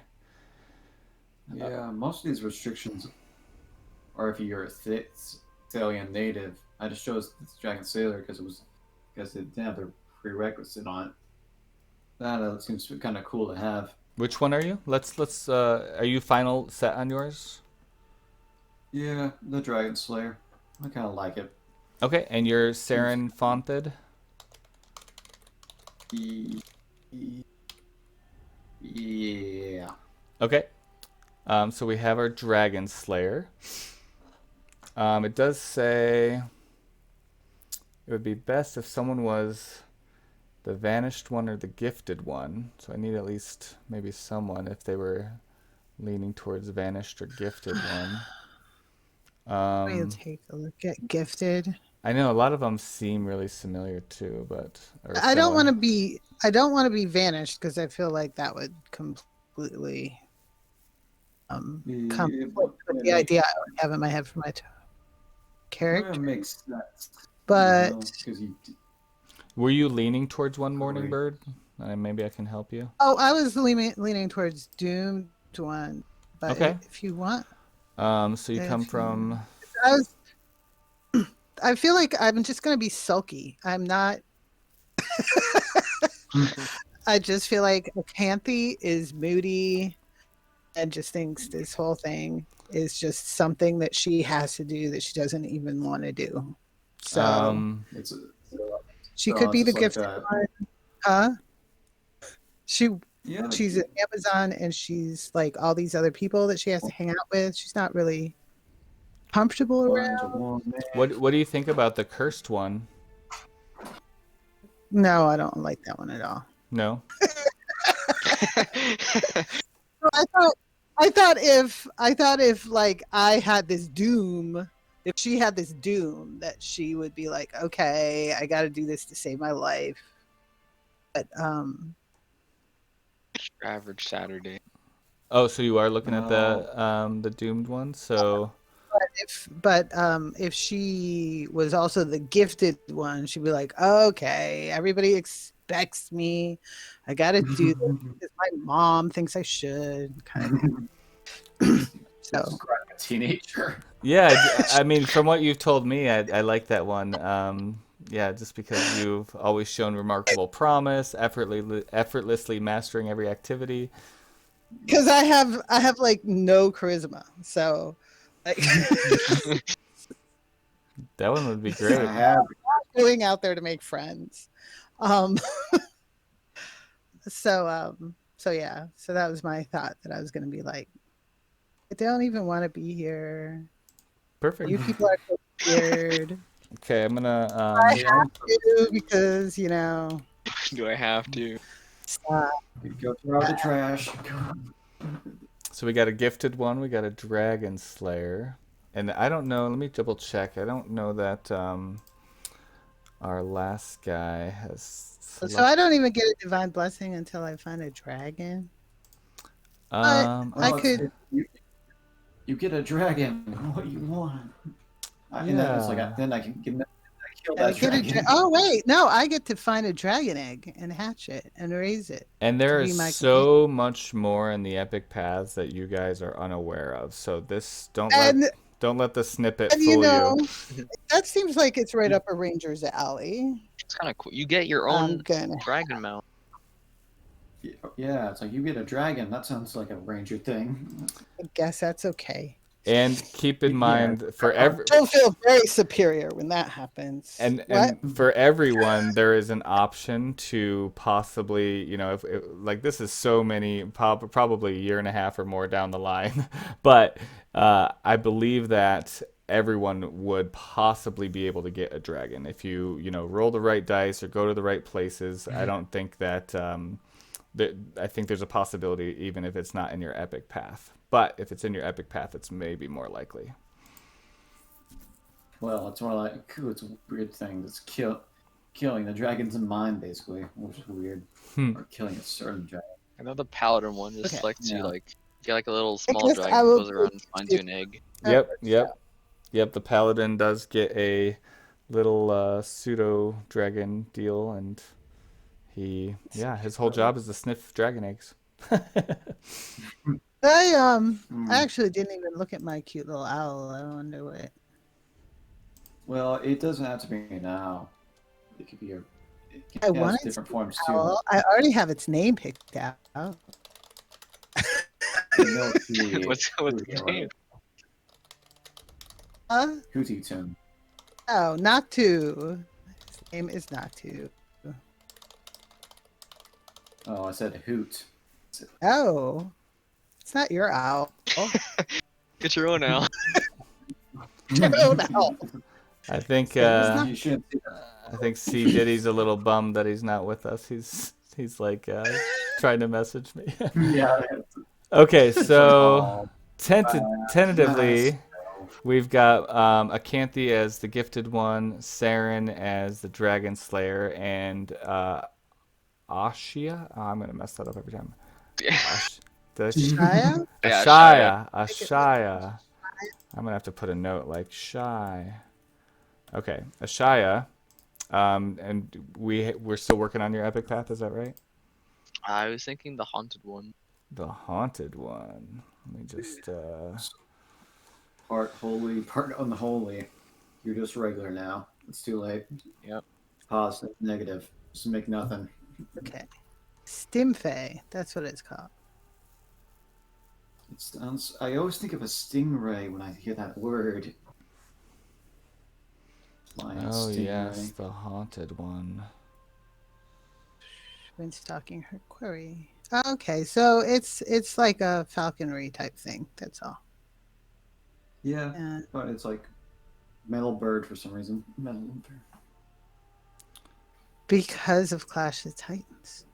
Yeah, most of these restrictions are if you're a Thalian native. I just chose this Dragon Sailor because it didn't have the prerequisite on it. That seems kind of cool to have. Which one are you? Let's. Are you final set on yours? Yeah, the Dragon Slayer. I kind of like it. Okay, and you're Saren Fonted. Yeah. Okay. So we have our Dragon Slayer. It does say it would be best if someone was the Vanished One or the Gifted One. So I need at least maybe someone if they were leaning towards Vanished or Gifted One. Let me take a look at Gifted. I know a lot of them seem really familiar too, but I don't want to be Vanished because I feel like that would completely conflict with the idea I would have in my head for my character. That makes sense. But were you leaning towards one Morning Bird? Maybe I can help you. Oh, I was leaning towards Doomed One. But okay. If you want. So you come from. I feel like I'm just gonna be sulky. I'm not. I just feel like Acanthe is moody, and just thinks this whole thing is just something that she has to do that she doesn't even want to do. So she could be the gifted one, huh? She's an Amazon, and she's like all these other people that she has to hang out with. She's not really comfortable around. What do you think about the Cursed One? No, I don't like that one at all. No. I thought if like I had this doom, if she had this doom, that she would be like, okay, I got to do this to save my life. But Average Saturday. Oh, so you are looking at No. the doomed one. So if she was also the gifted one, she'd be like, okay, everybody expects me. I got to do this because my mom thinks I should, kind of thing. So Describe a teenager. yeah, I mean, from what you've told me, I like that one. Yeah, just because you've always shown remarkable promise, effortlessly mastering every activity. because I have like no charisma, so like That one would be I great. have. going out there to make friends. Um, so yeah, so that was my thought, that I was going to be like, I don't even want to be here. Perfect. You people are so weird. Okay, I'm gonna I Yeah, have to, because Do I have to? uh, go throw out the trash. so we got a gifted one, we got a dragon slayer. And I don't know, let me double check. I don't know that our last guy has so I don't even get a divine blessing until I find a dragon. But um I Well, could. you get a dragon. What you want? And then it's like yeah. then I can kill I that get dragon. oh wait, no, I get to find a dragon egg and hatch it and raise it And to there be is my companion. so much more in the epic paths that you guys are unaware of. So this And don't let the snippet and you fool you. know, that seems like it's right up a ranger's alley. It's kind of cool. You get your I'm own gonna. dragon mount. Yeah, it's like you get a dragon. That sounds like a ranger thing. I guess that's okay. And keep in Yeah. mind for every She'll feel very superior when that happens. and What? for everyone there is an option to possibly, if like this is so many probably a year and a half or more down the line, but I believe that everyone would possibly be able to get a dragon if you roll the right dice or go to the right places. I don't think that I think there's a possibility even if it's not in your epic path, but if it's in your epic path it's maybe more likely. Well, it's more like it's a weird thing. That's killing the dragons in mind, basically, which is weird. Or killing a certain dragon. I know the paladin one just Okay. lets you Yeah. like get like a little I small guess dragon I that will goes around and finds you an egg. Yep, the paladin does get a little pseudo dragon deal, and his whole job is to sniff dragon eggs. I Hmm. actually didn't even look at my cute little owl. I wonder what. Well, it doesn't have to be now. It could be I it has wanted different to forms owl. too. I already have its name picked out. What's the name? Hootie Tune. Oh, Natu. His name is Natu. Oh, I said hoot. Oh, it's not your owl. Get your own owl. Your own owl. I think You shouldn't see that. I think C Diddy's a little bummed that he's not with us. He's like trying to message me. Yeah. Okay, so Oh, tentatively, we've got Acanthe as the gifted one, Saren as the dragon slayer, and Ashia. Oh, I'm gonna mess that up every time. Shia? Yeah, Ashaya. I'm gonna have to put a note like shy. Okay, Ashaya. And we're still working on your epic path. Is that right? I was thinking the haunted one. The haunted one. Let me just. part holy, part unholy. You're just regular now. It's too late. Yep. Positive, negative. Just make nothing. Okay. Stimfay. That's what it's called. It sounds. I always think of a stingray when I hear that word. Lion Oh stingray. yes, the haunted one. When stalking her quarry. Okay, so it's like a falconry type thing. That's all. Yeah, And but it's like metal bird for some reason. Metal bird. because of Clash of Titans.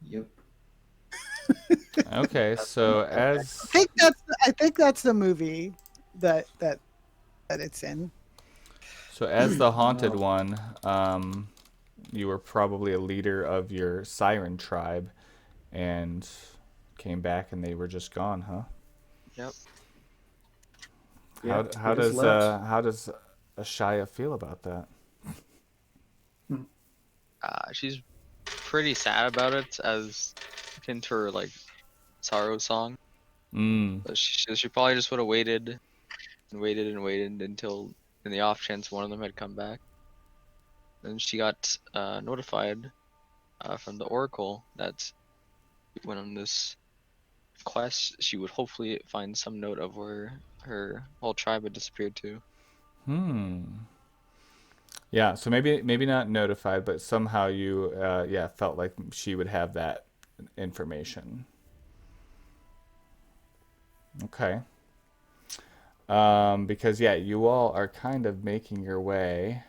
Yep. Okay, so as I think that's the movie that it's in. the haunted Oh, one, you were probably a leader of your siren tribe, and came back and they were just gone, huh? Yep. yep. They just left. How does Ashaya feel about that? She's pretty sad about it, as akin to her like sorrow song. Mm. So she probably just would have waited and waited and waited until, in the off chance one of them had come back. Then she got notified from the Oracle that when on this quest, she would hopefully find some note of where her whole tribe had disappeared to. Hmm. Yeah, so maybe not notified, but somehow you yeah, felt like she would have that information. Okay. Because yeah, you all are kind of making your way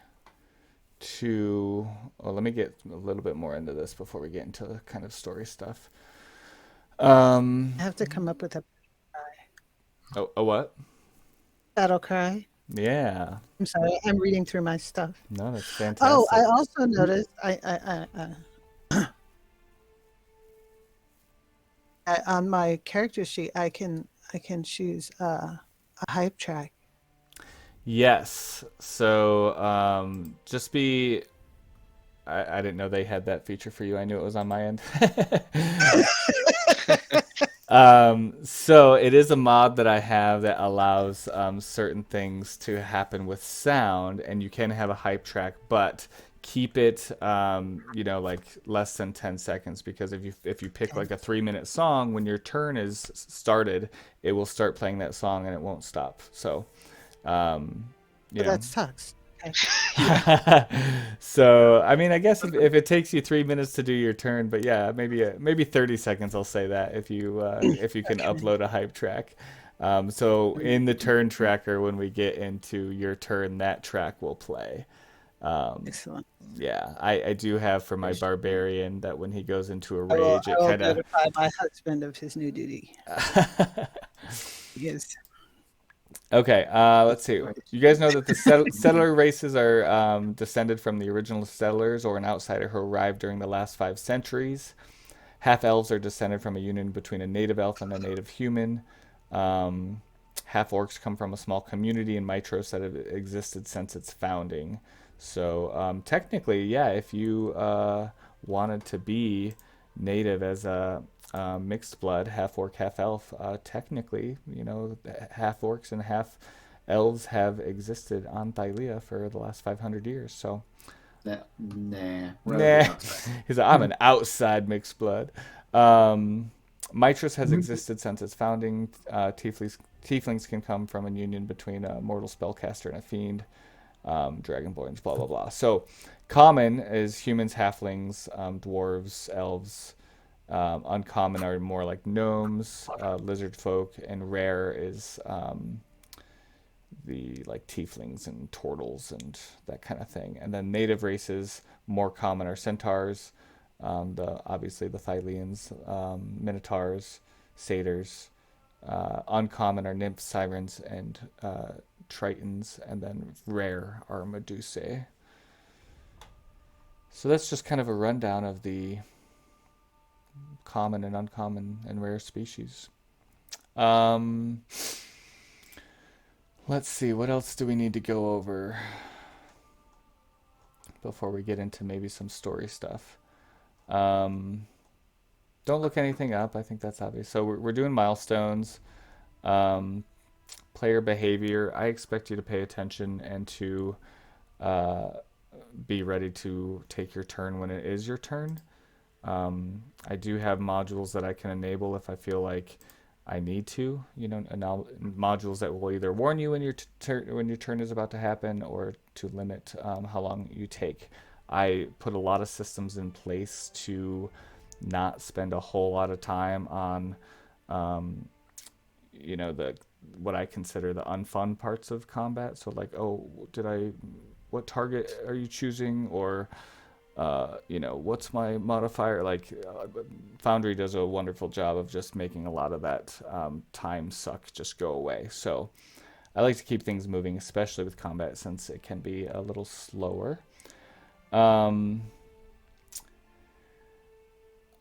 to. Well, let me get a little bit more into this before we get into the kind of story stuff. I have to come up with a A what? battle cry. Yeah. I'm sorry, I'm reading through my stuff. No, that's Oh, I fantastic. also noticed on my character sheet I can choose a hype track. Yes. So just be. I didn't know they had that feature for you. I knew it was on my end. So it is a mod that I have that allows certain things to happen with sound, and you can have a hype track, but keep it, you know, like less than 10 seconds, because if you pick like a 3-minute song, when your turn is started, it will start playing that song and it won't stop. So, um, you But know. that sucks. Okay. So I mean, I guess if it takes you 3 minutes to do your turn, but yeah, maybe 30 seconds. I'll say that if you can Okay. upload a hype track. So in the turn tracker, when we get into your turn, that track will play. Um, Excellent. yeah, I do have for my barbarian that when he goes into a rage, I it will kind of. notify my husband of his new duty. Yes. Okay, let's see. You guys know that the settler races are descended from the original settlers or an outsider who arrived during the last 5 centuries. Half elves are descended from a union between a native elf and a native human. Um, Half orcs come from a small community in Mitros that have existed since its founding. So technically, yeah, if you wanted to be native as a mixed blood, half orc, half elf, technically, you know, half orcs and half elves have existed on Thylea for the last 500 years. So Nah, rather be nah, outside. he's like, I'm an outside mixed blood. Um, Mitras has existed since its founding. Tieflings can come from a union between a mortal spellcaster and a fiend. Dragonborns, blah blah blah. So, common is humans, halflings, dwarves, elves. Uncommon are more like gnomes, lizard folk, and rare is the like tieflings and turtles and that kind of thing. And then native races, more common are centaurs, obviously the Thylians, minotaurs, satyrs. Uncommon are nymphs, sirens, and tritons, and then rare are medusae. So that's just kind of a rundown of the common and uncommon and rare species. Um, let's see, what else do we need to go over before we get into maybe some story stuff? Um, don't look anything up. I think that's obvious. So we're doing milestones. Um, Player behavior. I expect you to pay attention and to uh, be ready to take your turn when it is your turn. I do have modules that I can enable if I feel like I need to. You know, modules that will either warn you when when your turn is about to happen, or to limit how long you take. I put a lot of systems in place to not spend a whole lot of time on, um, you know, the what I consider the unfun parts of combat. So like, oh, what target are you choosing, or what's my modifier? Like, Foundry does a wonderful job of just making a lot of that time suck just go away. So I like to keep things moving, especially with combat, since it can be a little slower.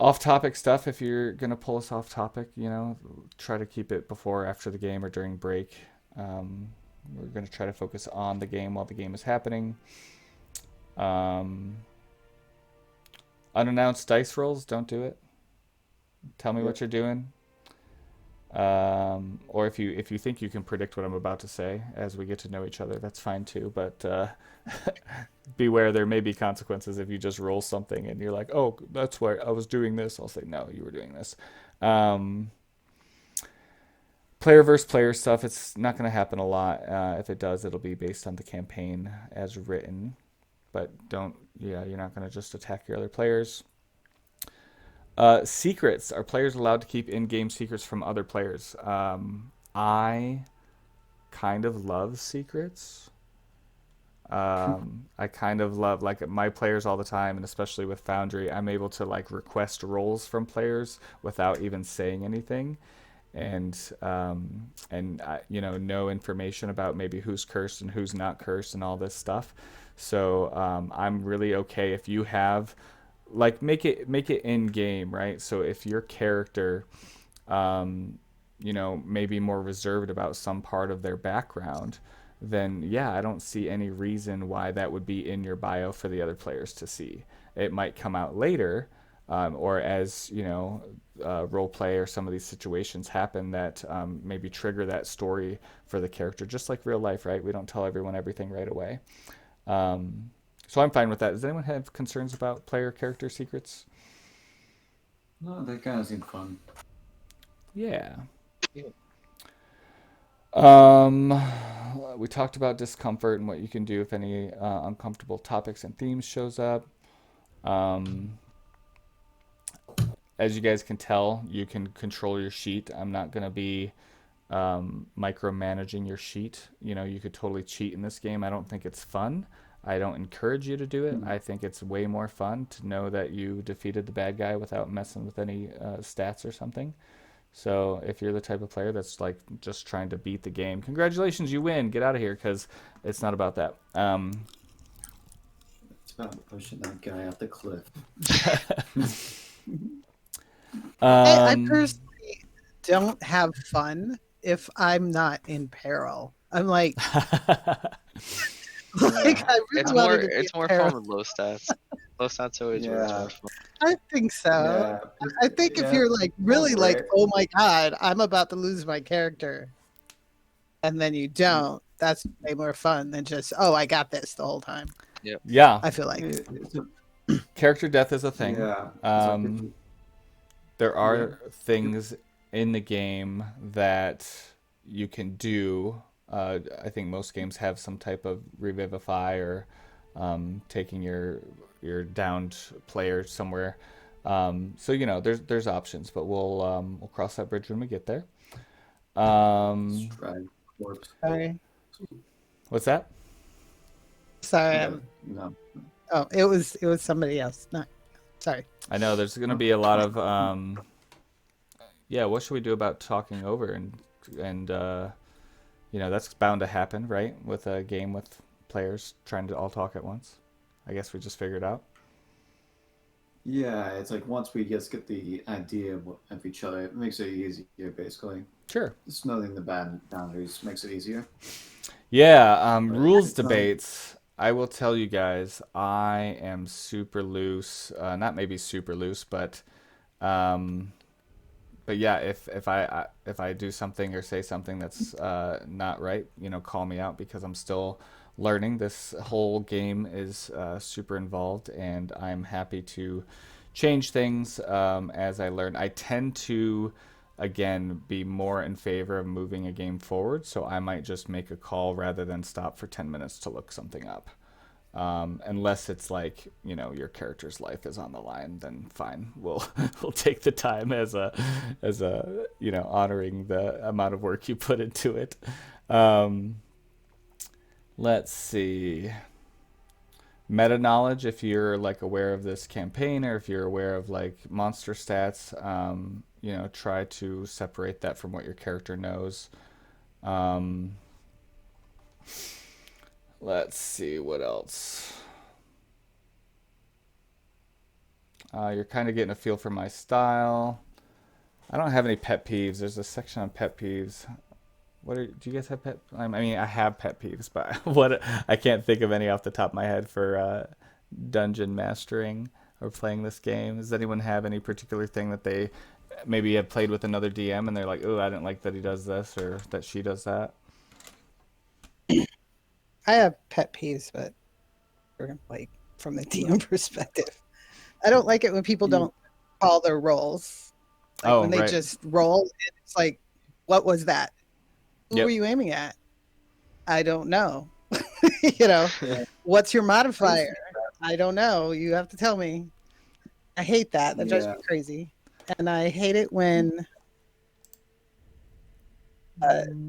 Off-topic stuff, if you're going to pull us off topic, try to keep it before or after the game or during break. We're going to try to focus on the game while the game is happening. Unannounced dice rolls, don't do it. Tell me what you're doing. Or if you think you can predict what I'm about to say as we get to know each other, that's fine too. But beware, there may be consequences if you just roll something and you're like, oh, that's why I was doing this. I'll say, no, you were doing this. Player versus player stuff, it's not going to happen a lot. If it does, it'll be based on the campaign as written. But you're not going to just attack your other players. Secrets. Are players allowed to keep in-game secrets from other players? I kind of love secrets. I kind of love, like, my players all the time, and especially with Foundry, I'm able to like request roles from players without even saying anything, and know information about maybe who's cursed and who's not cursed and all this stuff. So I'm really okay if you have, like, make it in game, right? So if your character maybe more reserved about some part of their background, then yeah, I don't see any reason why that would be in your bio for the other players to see. It might come out later, or as role play or some of these situations happen that maybe trigger that story for the character, just like real life, right? We don't tell everyone everything right away. So I'm fine with that. Does anyone have concerns about player character secrets? No, they kind of seem fun. Yeah. We talked about discomfort and what you can do if any uncomfortable topics and themes shows up. As you guys can tell, you can control your sheet. I'm not going to be micromanaging your sheet. You could totally cheat in this game. I don't think it's fun. I don't encourage you to do it. I think it's way more fun to know that you defeated the bad guy without messing with any stats or something. So if you're the type of player that's like just trying to beat the game, congratulations, you win. Get out of here, because it's not about that. It's about pushing that guy off the cliff. I personally don't have fun if I'm not in peril. I'm like, I really It's wanted more to be it's in more peril. fun with low stats. Low stats always Yeah. works more fun. I think so. Yeah. I think if you're like really like, oh my god, I'm about to lose my character, and then you don't, that's way more fun than just, oh, I got this the whole time. Yeah, I feel like character death is a thing. Yeah. There are things in the game that you can do. I think most games have some type of revivify or taking your downed player somewhere. So there's options, but we'll cross that bridge when we get there. Stride corpse. sorry. What's that? Sorry. No. Oh, it was somebody else. No, sorry. I know there's going to be a lot of what should we do about talking over and that's bound to happen, right? With a game with players trying to all talk at once. I guess we just figured out. Yeah, it's like once we just get the idea of each other, it makes it easier, basically. Sure. Just knowing the bad boundaries makes it easier. Yeah, rules debates. I will tell you guys, I am super loose. Not maybe super loose, but yeah, if I do something or say something that's not right, call me out, because I'm still learning. This whole game is super involved, and I'm happy to change things as I learn. I tend to, again, be more in favor of moving a game forward, so I might just make a call rather than stop for 10 minutes to look something up. Unless it's like, your character's life is on the line, then fine. We'll take the time as a honoring the amount of work you put into it. Let's see. meta knowledge if you're like aware of this campaign or if you're aware of like monster stats. You know, try to separate that from what your character knows. Um, let's see what else. You're kind of getting a feel for my style. I don't have any pet peeves. There's a section on pet peeves. Do you guys have pet? I mean, I have pet peeves, but what I can't think of any off the top of my head for dungeon mastering or playing this game. Does anyone have any particular thing that they maybe have played with another DM and they're like, "Oh, I didn't like that he does this or that she does that"? I have pet peeves, but like from the DM perspective, I don't like it when people don't call their roles. Like Oh, when they right. just roll, and it's like, what was that? Who Yep. were you aiming at? I don't know. You know, Yeah. what's your modifier? I don't know. You have to tell me. I hate that. That drives me Yeah. crazy. And I hate it when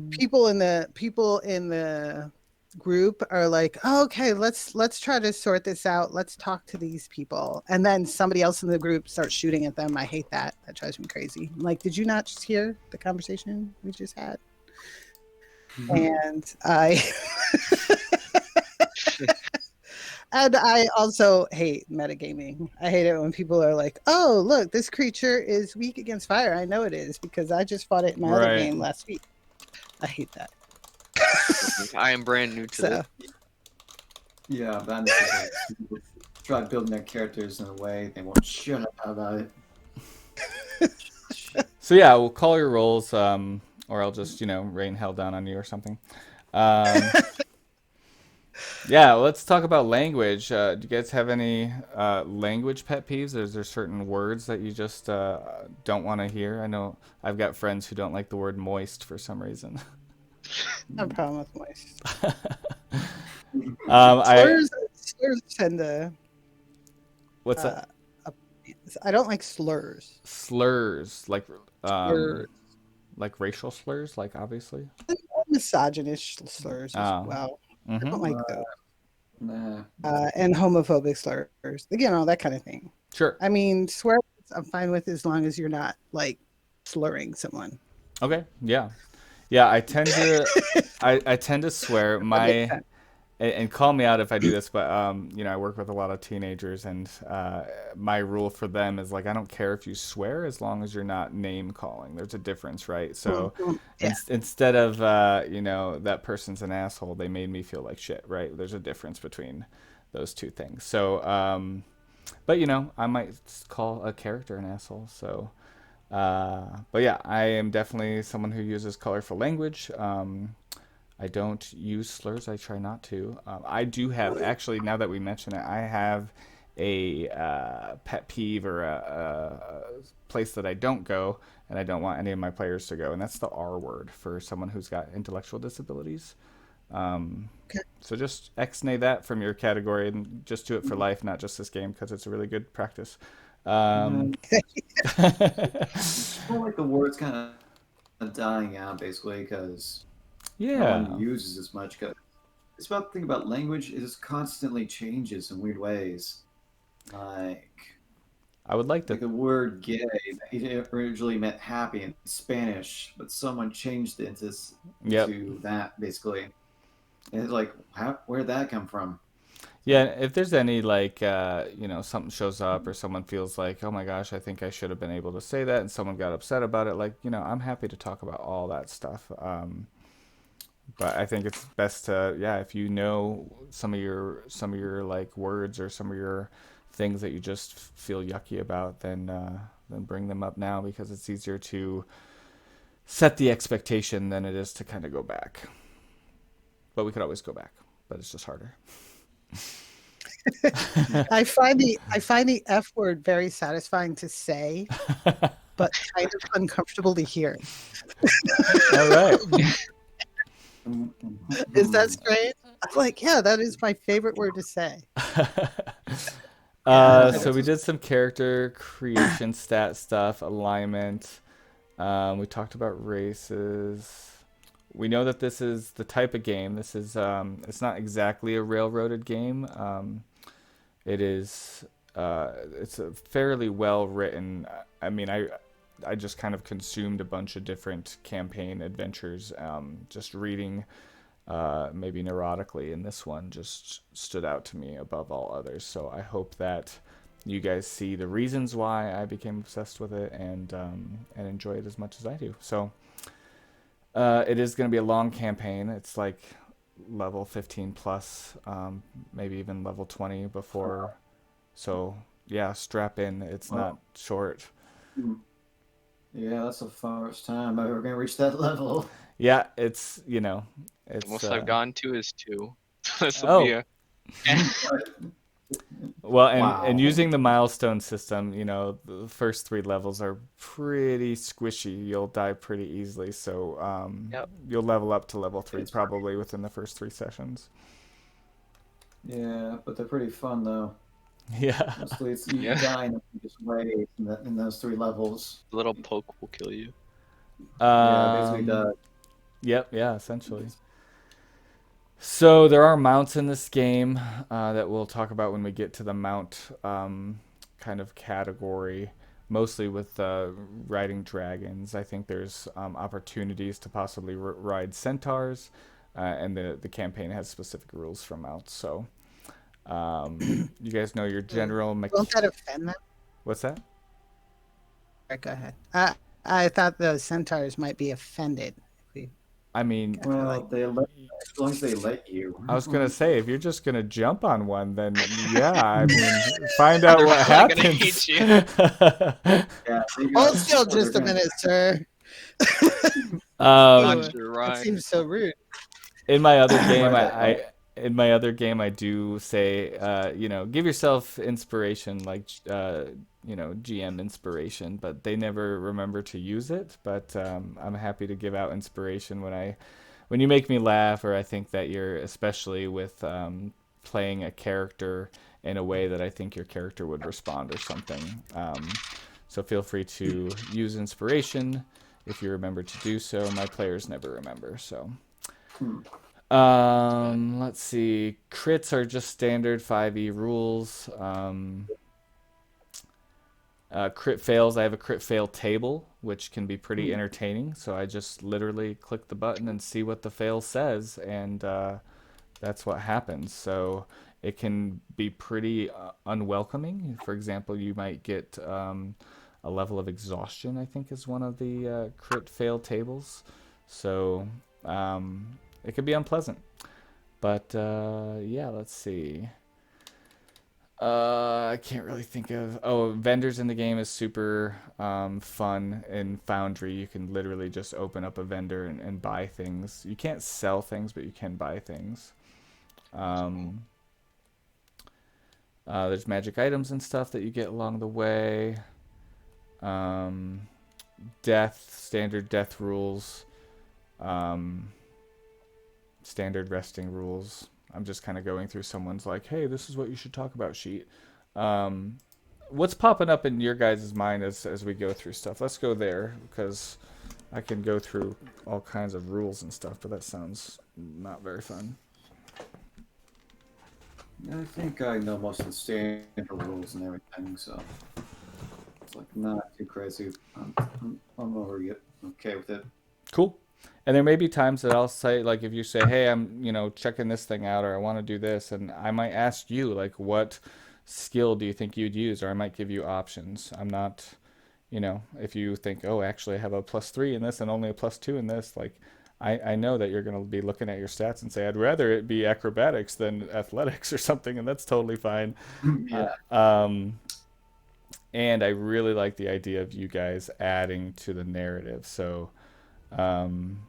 people in the group are like, oh, okay, let's try to sort this out. Let's talk to these people. And then somebody else in the group starts shooting at them. I hate that. That drives me crazy. I'm like, did you not just hear the conversation we just had? And I also hate metagaming. I hate it when people are like, "Oh, look, this creature is weak against fire. I know it is because I just fought it in my other Right. game last week." I hate that. I am brand new to So this. Yeah, that is like, people try building their characters in a way they won't shut up about it. So yeah, we'll call your rolls, or I'll just rain hell down on you or something. Yeah, let's talk about language. Do you guys have any language pet peeves? Is there certain words that you just don't want to hear? I know I've got friends who don't like the word moist for some reason. no problem with moist. I Slurs tend to. what's that? Uh, I don't like slurs. Slurs Slurs. like racial slurs, like obviously. Misogynist slurs as Oh, well. I mm-hmm. don't like those. Nah. And homophobic slurs. That kind of thing. Sure. I mean, swear words I'm fine with as long as you're not like slurring someone. Okay. Yeah. Yeah. I tend to swear. That makes My sense. and call me out if I do this, but I work with a lot of teenagers, and my rule for them is like I don't care if you swear as long as you're not name calling. There's a difference, right? So Yeah. instead of that person's an asshole, they made me feel like shit, right? There's a difference between those two things. So, but I might call a character an asshole. So, but yeah, I am definitely someone who uses colorful language. I don't use slurs. I try not to. I do have, actually, now that we mention it, I have a pet peeve or a place that I don't go, and I don't want any of my players to go, and that's the R word for someone who's got intellectual disabilities. Okay. So just X-nay that from your category and just do it for life, not just this game, because it's a really good practice. It's more like the word's kind of dying out, basically, because no one Yeah, uses as much. Cause it's about the thing about language; it just constantly changes in weird ways. Like, I would like to. like the word "gay" it originally meant happy in Spanish, but someone changed it Yep. into that basically. And it's like, where'd that come from? Yeah, if there's any like something shows up or someone feels like, oh my gosh, I think I should have been able to say that, and someone got upset about it, like I'm happy to talk about all that stuff. But I think it's best to, yeah, if you know some of your like words or some of your things that you just feel yucky about, then bring them up now because it's easier to set the expectation than it is to kind of go back. But we could always go back, but it's just harder. I find the F word very satisfying to say, but kind of uncomfortable to hear. All right. Is that strange? I'm like, yeah, that is my favorite word to say. So we did some character creation, stat stuff, alignment. We talked about races. We know that this is the type of game. This is it's not exactly a railroaded game. It is it's a fairly well written. I mean, I just kind of consumed a bunch of different campaign adventures, just reading maybe neurotically, and this one just stood out to me above all others. So I hope that you guys see the reasons why I became obsessed with it, and enjoy it as much as I do. So it is going to be a long campaign. It's like level 15 plus, maybe even level 20 before. So yeah, strap in. It's Well, not short. yeah, that's the first time I'm ever gonna reach that level. Yeah, it's The it's most I've gotten to is 2. This will be oh a well, and Wow. using the milestone system, the first 3 levels are pretty squishy. You'll die pretty easily, so yep. you'll level up to level 3 It's probably within the first 3 sessions. Yeah, but they're pretty fun though. Yeah. Mostly it's you Yeah. die in the biggest ways in those 3 levels. A little poke will kill you. Yeah, basically Um, does. yep, yeah, essentially. So there are mounts in this game that we'll talk about when we get to the mount kind of category. Mostly with riding dragons. I think there's opportunities to possibly ride centaurs, and the campaign has specific rules for mounts. So you guys know your general Won't that offend them? What's that? Alright, go ahead. I thought the centaurs might be offended if we I mean, I feel like Well, as long as they let you. I was gonna say, if you're just gonna jump on one, then yeah, I mean, find out They're what probably gonna happens. hate you. Yeah, they hold got. still They're just a gonna. minute, sir. um, Ooh, Watch your that rhyme. seems so rude. in my other game, Right back up. in my other game, I do say, give yourself inspiration, like GM inspiration, but they never remember to use it. But I'm happy to give out inspiration when you make me laugh, or I think that you're, especially with playing a character in a way that I think your character would respond or something. So feel free to use inspiration if you remember to do so. My players never remember, so. Hmm. Let's see. Crits are just standard 5e rules. Crit fails, I have a crit fail table, which can be pretty entertaining. So I just literally click the button and see what the fail says, and that's what happens. So it can be pretty unwelcoming. For example, you might get a level of exhaustion, I think is one of the crit fail tables. So it could be unpleasant. But yeah, let's see. I can't really think of. Oh, vendors in the game is super fun. In Foundry, you can literally just open up a vendor and buy things. You can't sell things, but you can buy things. Um, there's magic items and stuff that you get along the way. Um, standard death rules. Standard resting rules. I'm just kind of going through someone's like, hey, this is what you should talk about sheet. What's popping up in your guys' mind as we go through stuff? Let's go there, because I can go through all kinds of rules and stuff, but that sounds not very fun. I think I know most of the standard rules and everything, so it's like not too crazy. I'm over it. Okay with it. Cool. And there may be times that I'll say, like, if you say, hey, I'm, checking this thing out, or I want to do this, and I might ask you, like, what skill do you think you'd use? Or I might give you options. I'm not, if you think, oh, actually, I have a +3 in this and only a +2 in this, like, I know that you're going to be looking at your stats and say, I'd rather it be acrobatics than athletics or something, and that's totally fine. Yeah. And I really like the idea of you guys adding to the narrative. So, um,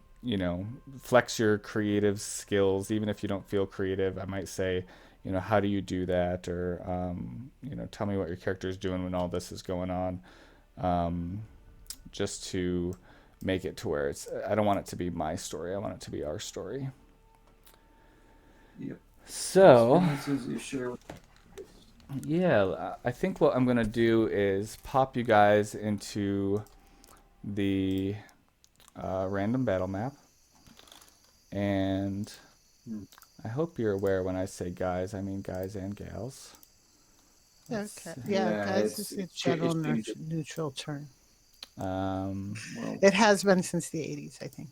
flex your creative skills. Even if you don't feel creative, I might say, how do you do that? Or, tell me what your character is doing when all this is going on. Just to make it to where I don't want it to be my story. I want it to be our story. Yep. So, Experiences you share. yeah, I think what I'm going to do is pop you guys into the random battle map. And I hope you're aware when I say guys, I mean guys and gals. Okay. Yeah, guys, it's a general neutral term. Um, Well, It has been since the 80s, I think.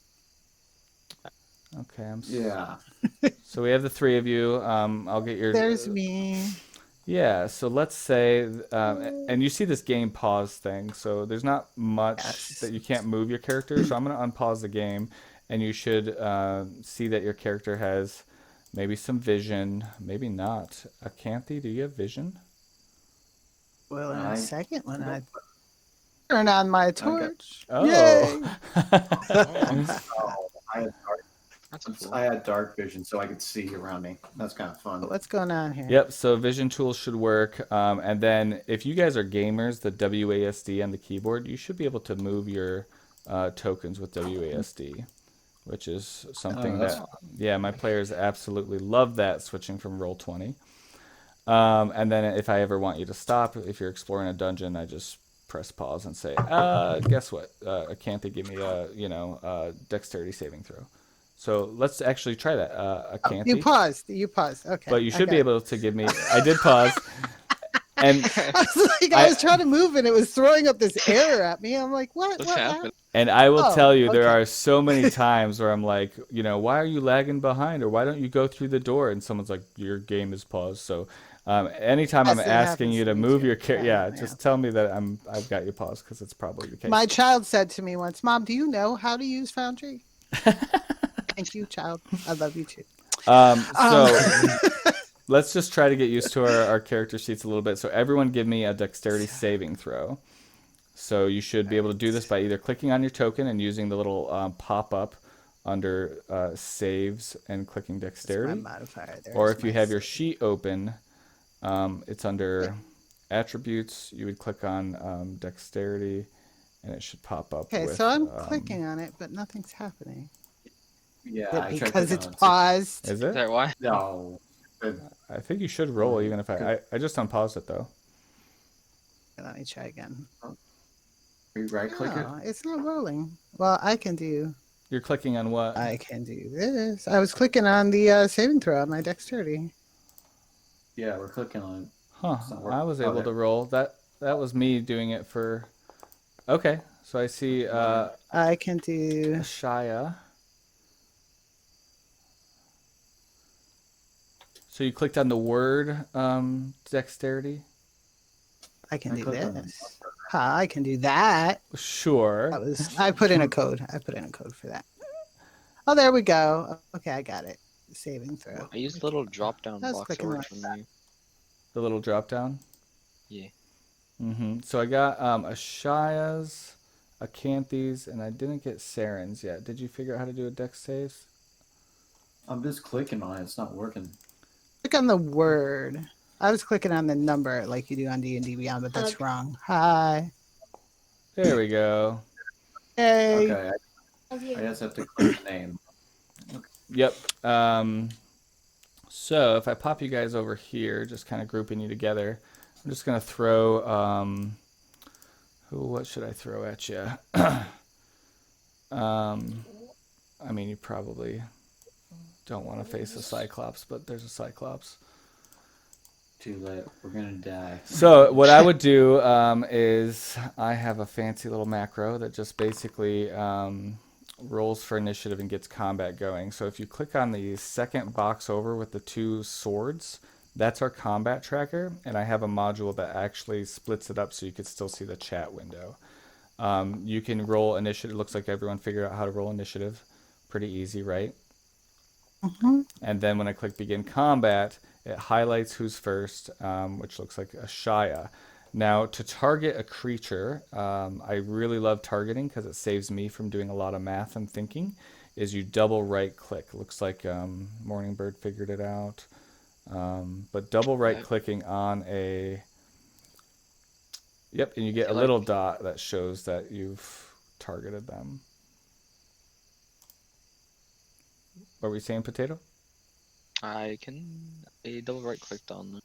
okay, yeah. so we have the three of you. I'll get your. There's me. Yeah, so let's say, and you see this game pause thing, so there's not much Yes. that you can't move your character. So I'm going to unpause the game, and you should see that your character has maybe some vision, maybe not. Acanthe, do you have vision? Well, in a I- second when I turn on my got- torch. Oh. Yay! Oh, That's cool. I had dark vision, so I could see around me. That's kind of fun. What's going on here? Yep, so vision tools should work. And then if you guys are gamers, the WASD on the keyboard, you should be able to move your tokens with WASD, which is something that's that, yeah, my players absolutely love that, switching from Roll20. And then if I ever want you to stop, if you're exploring a dungeon, I just press pause and say, guess what? Acanthe, give me a dexterity saving throw. So let's actually try that. Acanthe. You paused. Okay. But you I should got be it. able to give me. I did pause, and I was like, I was trying to move and it was throwing up this error at me. I'm like, what? What's What happened? I will Oh, tell you, there okay. are so many times where I'm like, why are you lagging behind, or why don't you go through the door? And someone's like, your game is paused. So, anytime Yes, I'm it asking happens you to to me move too. your character, Yeah, just tell me that I've got you paused, because it's probably the case. My child said to me once, Mom, do you know how to use Foundry? Thank you, child. I love you too. So let's just try to get used to our character sheets a little bit. So everyone give me a dexterity saving throw. So you should be able to do this by either clicking on your token and using the little pop-up under saves and clicking My dexterity. modifier. Or There's if you my have your save. sheet open, it's under attributes. You would click on dexterity, and it should pop up. Okay, with, so I'm clicking on it, but nothing's happening. Yeah, Is it I tried because clicking it's on it, too. paused. Is Is it? that why? No. I think you should roll, even if I just unpaused it though. Let me try again. You right click it? No, it's not rolling. Well, I can do You're clicking on what? this. I was clicking on the saving throw on my dexterity. Yeah, we're clicking on it. Huh, It's not working. I was Oh, able there. to roll. That was me doing it for. Okay, so I see I can do. Shia. So you clicked on the word dexterity? I can I do clicked on it. this. I can do that. Sure. I put in a code. I put in a code for that. Oh, there we go. Okay, I got it. Saving throw. I used the little drop down I was box clicking over like from that. you. The little drop down? Yeah. So I got Ashia's, Acanthes, and I didn't get Saren's yet. Did you figure out how to do a dex save? I'm just clicking on it. It's not working. Click on the word. I was clicking on the number like you do on D&D Beyond, but that's wrong. Hi. There we go. Hey. Okay, I just have to click the name. Yep. So if I pop you guys over here, just kind of grouping you together, I'm just gonna throw. What should I throw at you? I mean, you probably don't want to face a Cyclops, but there's a Cyclops. Too late. We're gonna die. So what I would do is I have a fancy little macro that just basically rolls for initiative and gets combat going. So if you click on the second box over with the two swords, that's our combat tracker, and I have a module that actually splits it up so you can still see the chat window. You can roll initiative. It looks like everyone figured out how to roll initiative. Pretty easy, right? And then when I click begin combat, it highlights who's first, which looks like Ashaya. Now, to target a creature, I really love targeting because it saves me from doing a lot of math and thinking, is you double right click. Looks like Morning Bird figured it out. But double right clicking on a... Yep, and you get a little dot that shows that you've targeted them. What were we saying, Potato? I double right clicked on them.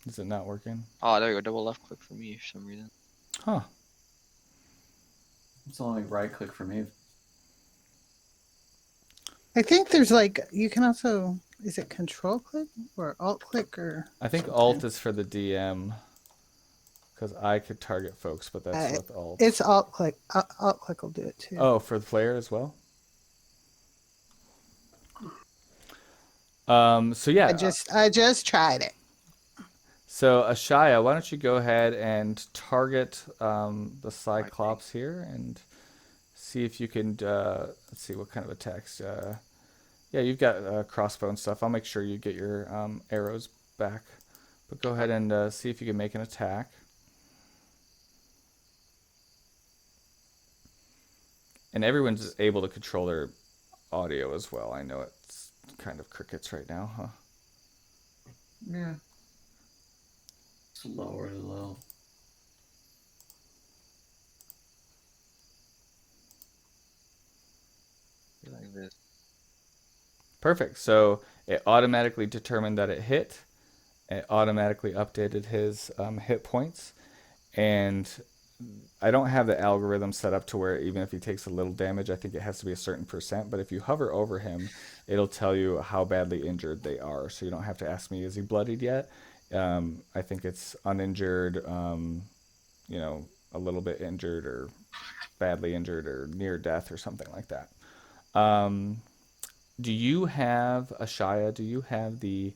Is it not working? Oh, there you go. Double left click for me for some reason. Huh. It's only right click for me. I think there's like, you can also, is it control click or alt click or? I think Alt is for the DM. because I could target folks, but that's Uh, with alt. it's alt click. Alt click will do it too. Oh, for the player as well. So yeah, I just tried it. so Ashaya, why don't you go ahead and target the Cyclops here and see if you can. Let's see what kind of attacks. Yeah, you've got crossbow and stuff. I'll make sure you get your arrows back. But go ahead and see if you can make an attack. And everyone's able to control their audio as well. I know it's kind of crickets right now, huh? Yeah. It's lower low. Like this. Perfect. So it automatically determined that it hit. It automatically updated his hit points. And I don't have the algorithm set up to where even if he takes a little damage, I think it has to be a certain percent. But if you hover over him, it'll tell you how badly injured they are. So you don't have to ask me, is he bloodied yet? I think it's uninjured, a little bit injured or badly injured or near death or something like that. Do you have, Ashaya, do you have the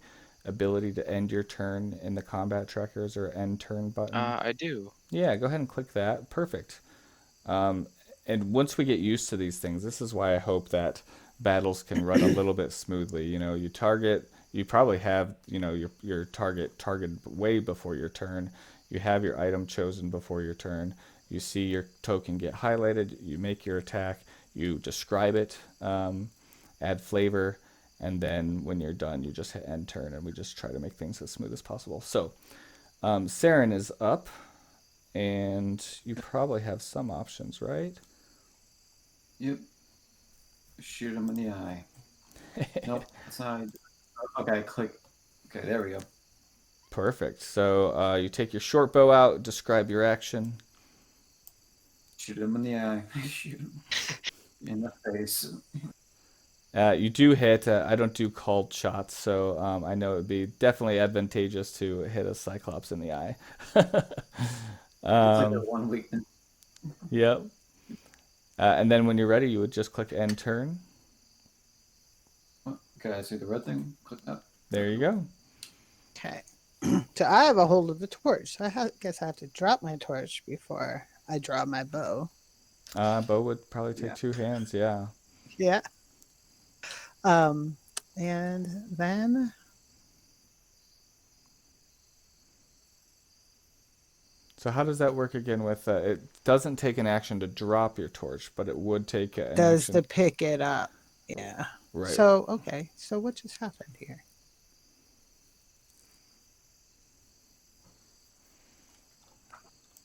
ability to end your turn in the combat trackers or end turn button? I do. Yeah, go ahead and click that. Perfect. Um, and once we get used to these things, this is why I hope that battles can run a little bit smoothly. You target, you probably have, your targeted way before your turn. You have your item chosen before your turn. You see your token get highlighted. You make your attack. You describe it, add flavor, and then when you're done, you just hit end turn, and we just try to make things as smooth as possible. So, Saren is up. And you probably have some options, right? Yep. Shoot him in the eye. Nope, that's not. Okay, click. Okay, there we go. Perfect. So you take your short bow out, describe your action. Shoot him in the eye. Shoot him in the face. You do hit. I don't do called shots, so I know it would be definitely advantageous to hit a Cyclops in the eye. It's like a one weakness. Yep. And then when you're ready, you would just click end turn. Okay, I see the red thing. Click that. There you go. Okay. So I have a hold of the torch. So guess I have to drop my torch before I draw my bow. Bow would probably take 2 hands, yeah. Yeah. And then So how does that work again with, it doesn't take an action to drop your torch, but it would take an does action. to pick it up. Yeah. Right. So, okay. So what just happened here?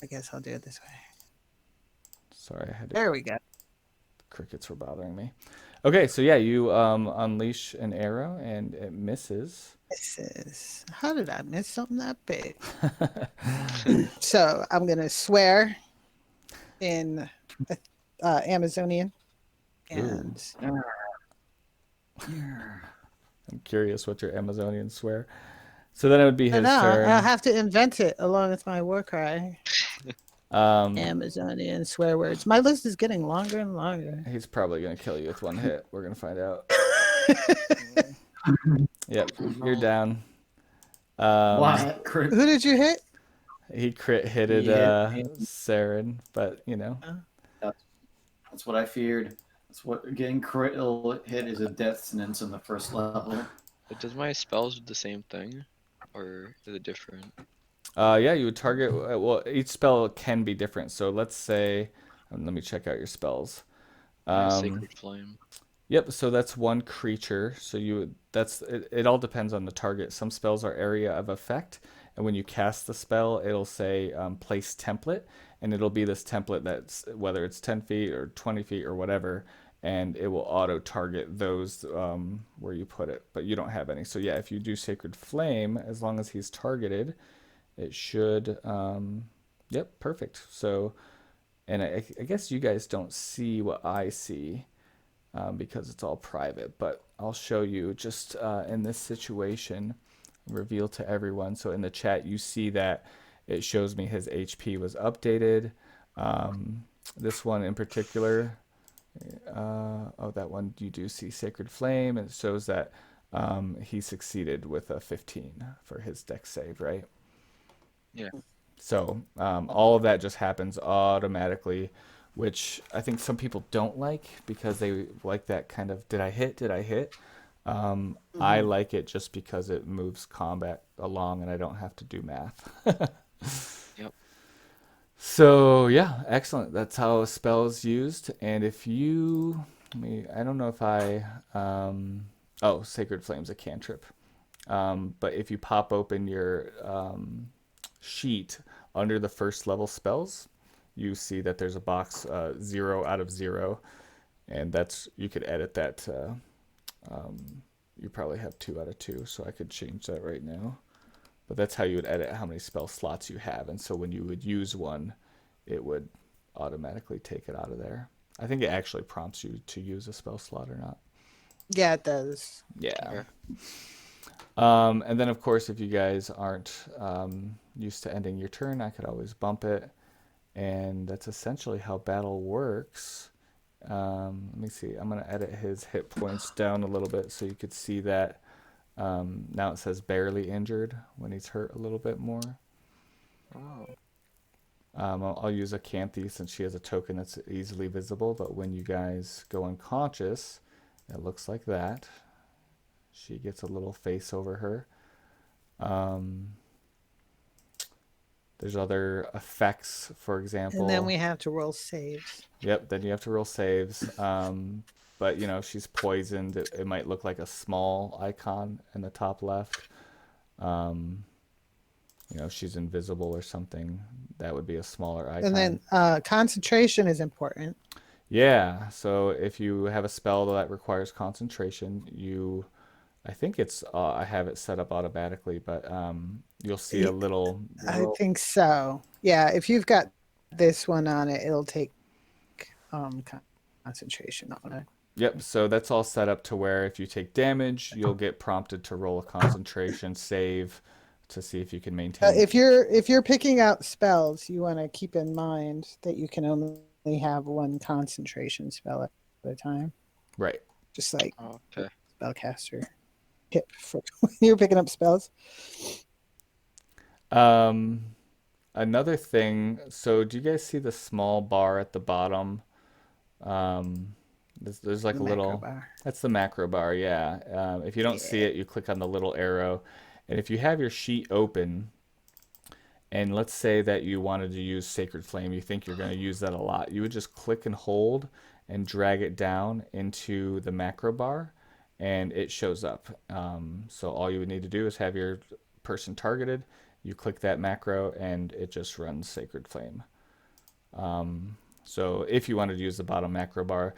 I guess I'll do it this way. Sorry, I had to. There we go. Crickets were bothering me. Okay, so yeah, you unleash an arrow and it misses. How did I miss something that big? So I'm gonna swear in Amazonian, and I'm curious what your Amazonian swear. So then it would be his no, turn. I'll have to invent it along with my war cry. Amazonian swear words. My list is getting longer and longer. He's probably gonna kill you with one hit. We're gonna find out. Yep, you're down. What? Who did you hit? He crit hitted Saren, but That's what I feared. That's what getting critical hit is a death sentence in the first level. But does my spells do the same thing, or is it different? Yeah, you would target. Well, each spell can be different. So let's say, let me check out your spells. Sacred Flame. Yep. So that's one creature. So it all depends on the target. Some spells are area of effect, and when you cast the spell, it'll say place template, and it'll be this template that's whether it's 10 feet or 20 feet or whatever, and it will auto target those where you put it. But you don't have any. So yeah, if you do Sacred Flame, as long as he's targeted, it should, yep, perfect. So, and I guess you guys don't see what I see because it's all private, but I'll show you just in this situation, reveal to everyone. So in the chat, you see that it shows me his HP was updated. This one in particular, oh, that one you do see Sacred Flame, and it shows that he succeeded with a 15 for his dex save, right? Yeah. So all of that just happens automatically, which I think some people don't like because they like that kind of did I hit? Did I hit? I like it just because it moves combat along and I don't have to do math. Yep. So yeah, excellent. That's how a spell is used. And if you, I don't know if oh, Sacred Flame's a cantrip. But if you pop open your sheet under the first level spells, you see that there's a box 0 out of 0, and that's you could edit that. You probably have 2 out of 2, so I could change that right now. But that's how you would edit how many spell slots you have, and so when you would use one, it would automatically take it out of there. I think it actually prompts you to use a spell slot or not. Yeah, it does. Yeah. And then, of course, if you guys aren't used to ending your turn, I could always bump it. And that's essentially how battle works. Let me see. I'm going to edit his hit points down a little bit so you could see that. Now it says barely injured when he's hurt a little bit more. Oh. I'll use a Canthe since she has a token that's easily visible, but when you guys go unconscious, it looks like that. She gets a little face over her. There's other effects, for example. And then we have to roll saves. Yep, then you have to roll saves. But, she's poisoned. It might look like a small icon in the top left. She's invisible or something. That would be a smaller icon. And then concentration is important. Yeah, so if you have a spell that requires concentration, I think I have it set up automatically, but you'll see a little. I think so. Yeah, if you've got this one on it, it'll take concentration on it. Yep, so that's all set up to where if you take damage, you'll get prompted to roll a concentration save to see if you can maintain. If you're picking out spells, you want to keep in mind that you can only have one concentration spell at a time. Right. Just like Okay. spellcaster tip for when you're picking up spells. Another thing. So do you guys see the small bar at the bottom? There's like The a little. macro bar. That's the macro bar. Yeah. If you don't see it, you click on the little arrow, and if you have your sheet open, and let's say that you wanted to use Sacred Flame, you think you're going to use that a lot, you would just click and hold and drag it down into the macro bar, and it shows up. So all you would need to do is have your person targeted, you click that macro, and it just runs Sacred Flame. So if you wanted to use the bottom macro bar,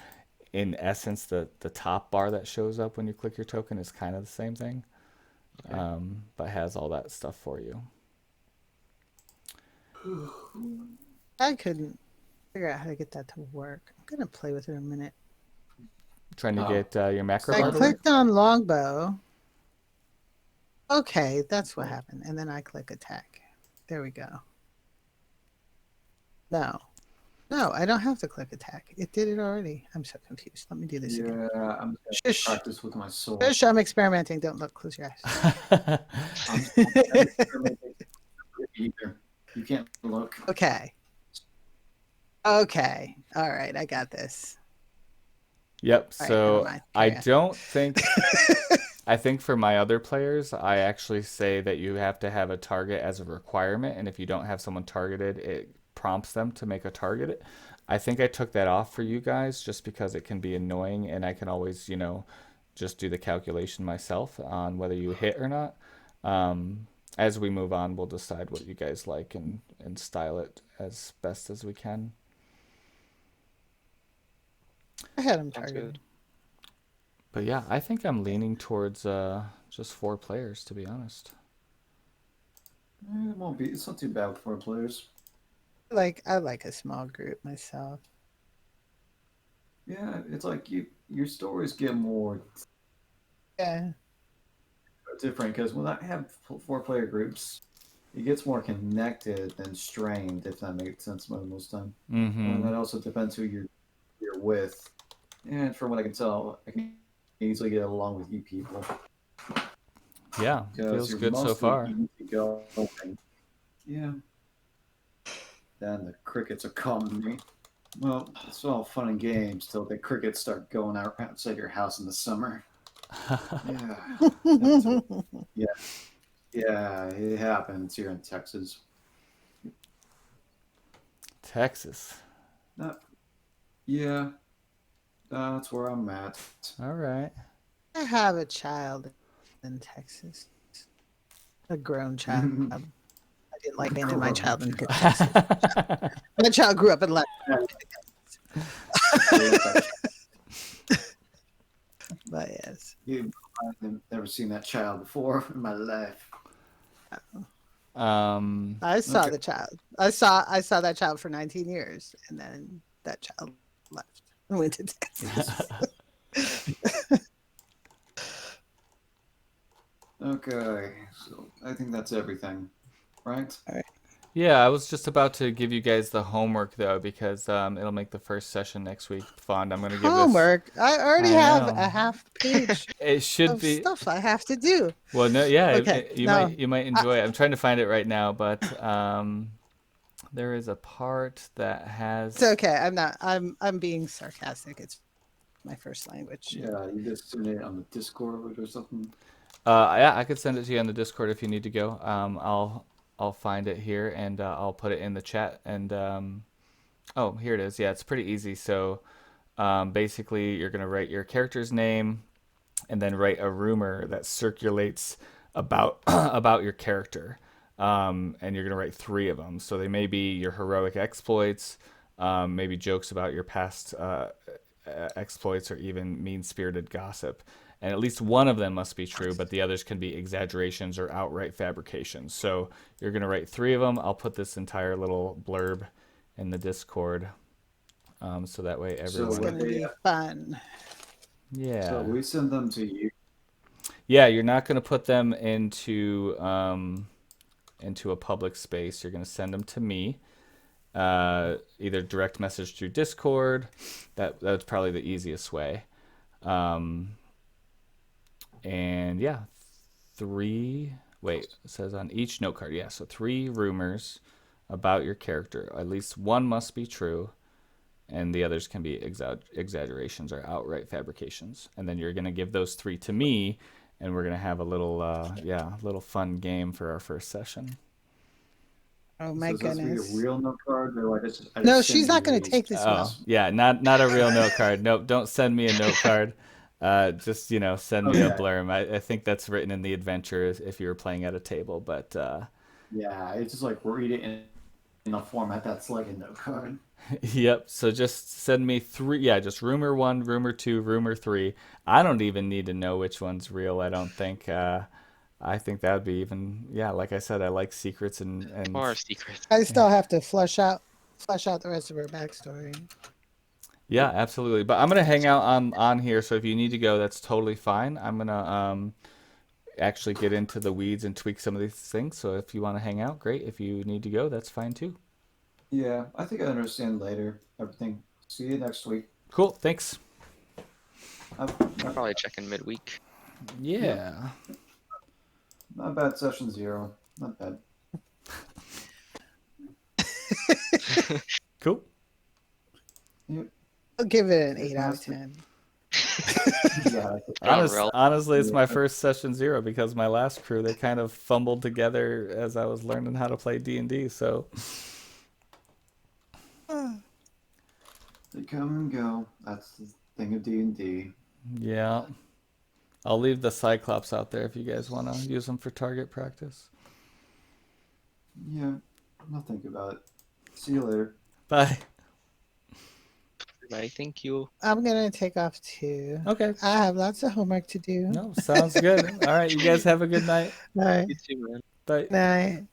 in essence, the top bar that shows up when you click your token is kind of the same thing, but has all that stuff for you. I couldn't figure out how to get that to work. I'm gonna play with it a minute. Trying to get your macro I bar. clicked on longbow. Okay, that's what happened. And then I click attack. There we go. No, I don't have to click attack. It did it already. I'm so confused. Let me do this again. Yeah, I'm Shush. gonna practice with my sword. Shush, I'm experimenting. Don't look. Close your eyes. Either. You can't look. Okay. All right, I got this. Yep. All right, So never mind. I Carry on. don't think. I think for my other players, I actually say that you have to have a target as a requirement, and if you don't have someone targeted, it prompts them to make a target. I think I took that off for you guys just because it can be annoying, and I can always, just do the calculation myself on whether you hit or not. As we move on, we'll decide what you guys like and style it as best as we can. I had him Sounds targeted. good. But yeah, I think I'm leaning towards just 4 players, to be honest. It won't be. It's not too bad with 4 players. I like a small group myself. Yeah, it's like your stories get more Yeah. different because when I have 4-player groups, it gets more connected than strained, if that makes sense most time. Mm-hmm. That also depends who you're with. And from what I can tell, I can easily get along with you people Yeah, because feels you're good so mostly far. easygoing. Yeah. Then the crickets are calling me. Well, it's all fun and games till the crickets start going out outside your house in the summer. Yeah. Yeah. Yeah, it happens here in Texas. Texas. Uh, yeah, that's where I'm at. All right. I have a child in Texas, a grown child. I didn't like abandon my child in Texas. My child grew up in London, but yes. I've never seen that child before in my life. I saw Okay. the child. I saw that child for 19 years, and then that child left and went to Texas. Okay, so I think that's everything, right? Yeah, I was just about to give you guys the homework though, because it'll make the first session next week fun. I'm gonna give this. Homework. I already I have know. a half page It should of be. stuff I have to do. Well, no, yeah, Okay, no, you might I, enjoy it. I'm trying to find it right now, but there is a part that it's has. okay. I'm being sarcastic. It's my first language. Yeah, you just send it on the Discord or something. Yeah, I could send it to you on the Discord if you need to go. I'll find it here and I'll put it in the chat. And oh, here it is. Yeah, it's pretty easy. So basically, you're gonna write your character's name and then write a rumor that circulates about about your character. And you're gonna write three of them. So they may be your heroic exploits, maybe jokes about your past exploits, or even mean-spirited gossip. And at least one of them must be true, but the others can be exaggerations or outright fabrications. So you're gonna write three of them. I'll put this entire little blurb in the Discord, so that way So It's everyone. gonna be fun. So Yeah. we send them to you. Yeah, you're not going to put them into a public space. You're going to send them to me, either direct message through Discord. That's probably the easiest way. Um, and yeah, three. Wait, it says on each note card. Yeah, so three rumors about your character. At least one must be true, and the others can be exaggerations or outright fabrications. And then you're gonna give those three to me, and we're gonna have a little, little fun game for our first session. Oh So my is this be a goodness. real note card, or I No, just she's send not you gonna these? take this Oh, well. yeah, not a real note card. Nope, don't send me a note card. Just send me a Okay. blurb. I think that's written in the adventure if you were playing at a table. But Yeah, it's just like read it in a format that's like a note card. yep. So just send me three. Yeah, just rumor one, rumor two, rumor three. I don't even need to know which one's real. I don't think. I think that would be even. Yeah, like I said, I like secrets and More secrets. I still have to flesh out the rest of her backstory. yeah, absolutely. But I'm gonna hang out on here. So if you need to go, that's totally fine. I'm gonna actually get into the weeds and tweak some of these things. So if you want to hang out, great. If you need to go, that's fine too. Yeah, I think I understand later everything. See you next week. Cool. Thanks. I've, I'll probably check in midweek. Yeah. not bad. Session 0. Not bad. Cool. Yep. I'll give it an It's 8 out of nice to- 10. Yeah. Honestly, it's my Yeah. first session 0 because my last crew they kind of fumbled together as I was learning how to play D&D. So They come and go. That's the thing of D&D. yeah, I'll leave the Cyclops out there if you guys want to use them for target practice. Yeah, I'll think about it. See you later. Bye. Everybody, thank you. I'm gonna take off too. Okay. I have lots of homework to do. No, sounds good. All right, you guys have a good night. All right. You too, man. Bye. Night.